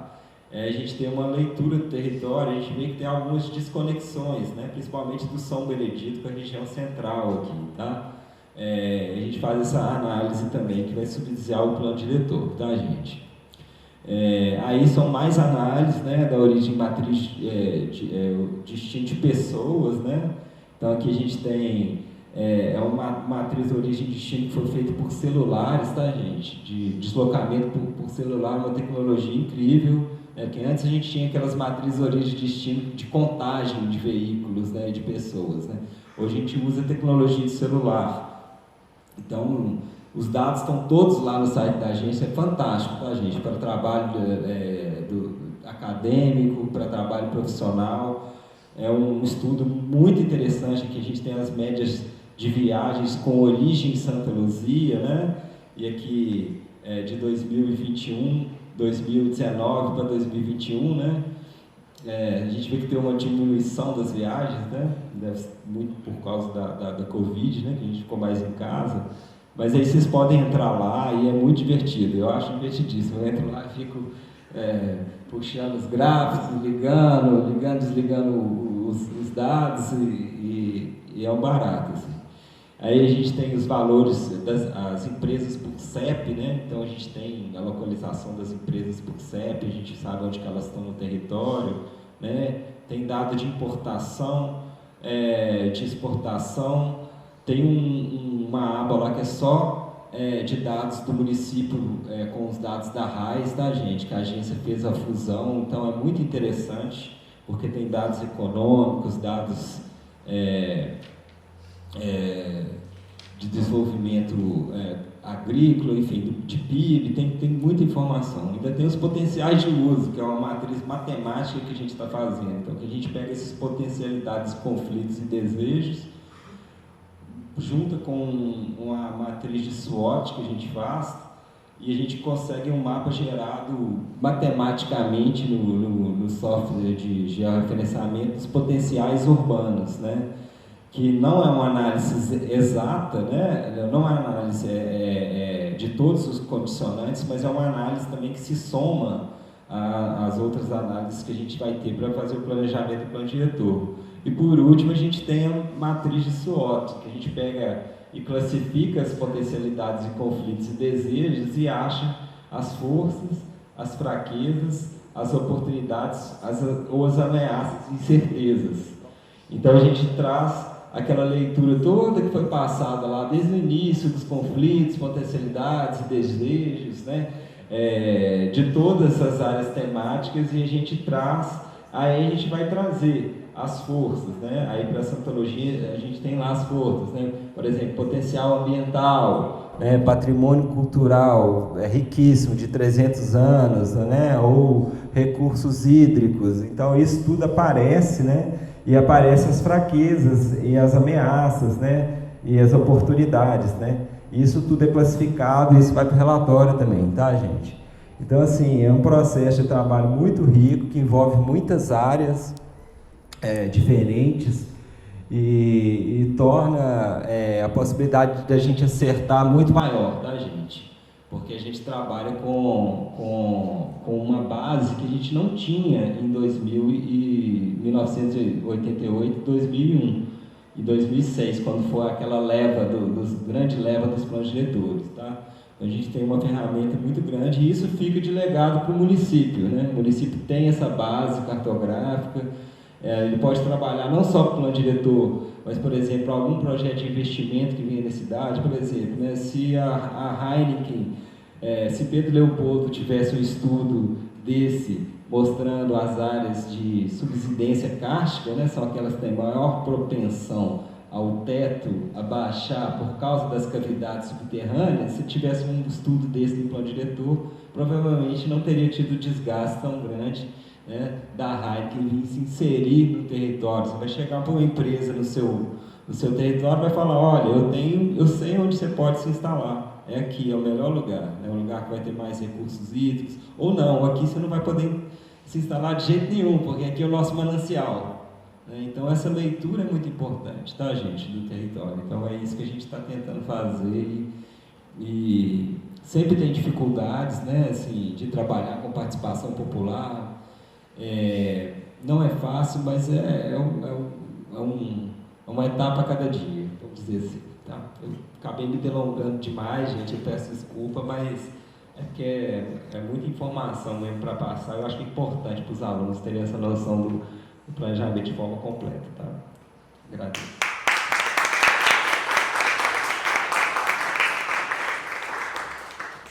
[SPEAKER 1] A gente tem uma leitura do território, a gente vê que tem algumas desconexões, né, principalmente do São Benedito com a região central aqui, tá? A gente faz essa análise também, que vai subsidiar o plano diretor, tá, gente? Aí são mais análises, né, da origem matriz, destino de pessoas, né? Então aqui a gente tem uma matriz de origem de destino que foi feita por celulares, tá, gente? De deslocamento por celular, uma tecnologia incrível, né? Porque antes a gente tinha aquelas matrizes de origem de destino de contagem de veículos, né, de pessoas, né? Hoje a gente usa tecnologia de celular. Então, os dados estão todos lá no site da agência, é fantástico, tá, gente? Para trabalho acadêmico, para trabalho profissional. É um estudo muito interessante, que a gente tem as médias de viagens com origem em Santa Luzia, né? E aqui de 2021, 2019 para 2021, né? A gente vê que tem uma diminuição das viagens, né? Deve ser muito por causa da Covid, né? Que a gente ficou mais em casa. Mas aí vocês podem entrar lá e é muito divertido. Eu acho divertidíssimo. Eu entro lá e fico puxando os gráficos, ligando, desligando os dados e é um barato, assim. Aí a gente tem os valores das empresas por CEP, né? Então a gente tem a localização das empresas por CEP, a gente sabe onde que elas estão no território, né? Tem dado de importação, de exportação, tem uma aba lá que é só de dados do município com os dados da RAIS, tá, gente? Que a agência fez a fusão, então é muito interessante, porque tem dados econômicos, dados de desenvolvimento agrícola, enfim, de PIB, tem muita informação. Ainda tem os potenciais de uso, que é uma matriz matemática que a gente está fazendo. Então, que a gente pega essas potencialidades, conflitos e desejos, junta com uma matriz de SWOT que a gente faz, e a gente consegue um mapa gerado matematicamente no software de georreferenciamento dos potenciais urbanos, né? Que não é uma análise exata, né? Não é uma análise de todos os condicionantes, mas é uma análise também que se soma às outras análises que a gente vai ter para fazer o planejamento do plano diretor. E por último, a gente tem a matriz de SWOT, que a gente pega e classifica as potencialidades de conflitos e desejos e acha as forças, as fraquezas, as oportunidades ou as ameaças e incertezas. Então a gente traz aquela leitura toda que foi passada lá desde o início dos conflitos, potencialidades e desejos, né? De todas essas áreas temáticas, e a gente traz, aí a gente vai trazer as forças, né? Aí para essa antologia a gente tem lá as forças, né? Por exemplo, potencial ambiental, né? Patrimônio cultural riquíssimo de 300 anos, né? Ou recursos hídricos. Então isso tudo aparece, né? E aparecem as fraquezas e as ameaças, né? E as oportunidades, né? Isso tudo é classificado e isso vai para o relatório também, tá, gente? Então, assim, é um processo de trabalho muito rico, que envolve muitas áreas diferentes e torna a possibilidade da gente acertar muito maior, tá, gente? Porque a gente trabalha com uma base que a gente não tinha em 1988, 2001 e 2006, quando foi aquela grande leva dos planos diretores, tá? Então, a gente tem uma ferramenta muito grande e isso fica de legado para o município, né? O município tem essa base cartográfica, ele pode trabalhar não só com o plano diretor, mas, por exemplo, algum projeto de investimento que venha na cidade, por exemplo, né? Se a Heineken, se Pedro Leopoldo tivesse um estudo desse, mostrando as áreas de subsidência kárstica, né? São aquelas que têm maior propensão ao teto abaixar por causa das cavidades subterrâneas, se tivesse um estudo desse no plano diretor, provavelmente não teria tido desgaste tão grande, né, da Heineken vir se inserir no território. Você vai chegar para uma empresa no seu território e vai falar, olha, eu sei onde você pode se instalar, é aqui, é o melhor lugar, é um lugar que vai ter mais recursos hídricos, ou não, aqui você não vai poder se instalar de jeito nenhum, porque aqui é o nosso manancial. Então essa leitura é muito importante, tá, gente, do território. Então é isso que a gente está tentando fazer e sempre tem dificuldades, né, assim, de trabalhar com participação popular. Não é fácil, mas é uma etapa a cada dia, vamos dizer assim, tá? Eu acabei me delongando demais, gente, eu peço desculpa, mas é que é muita informação mesmo para passar. Eu acho que é importante para os alunos terem essa noção do planejamento de forma completa, tá? Agradeço.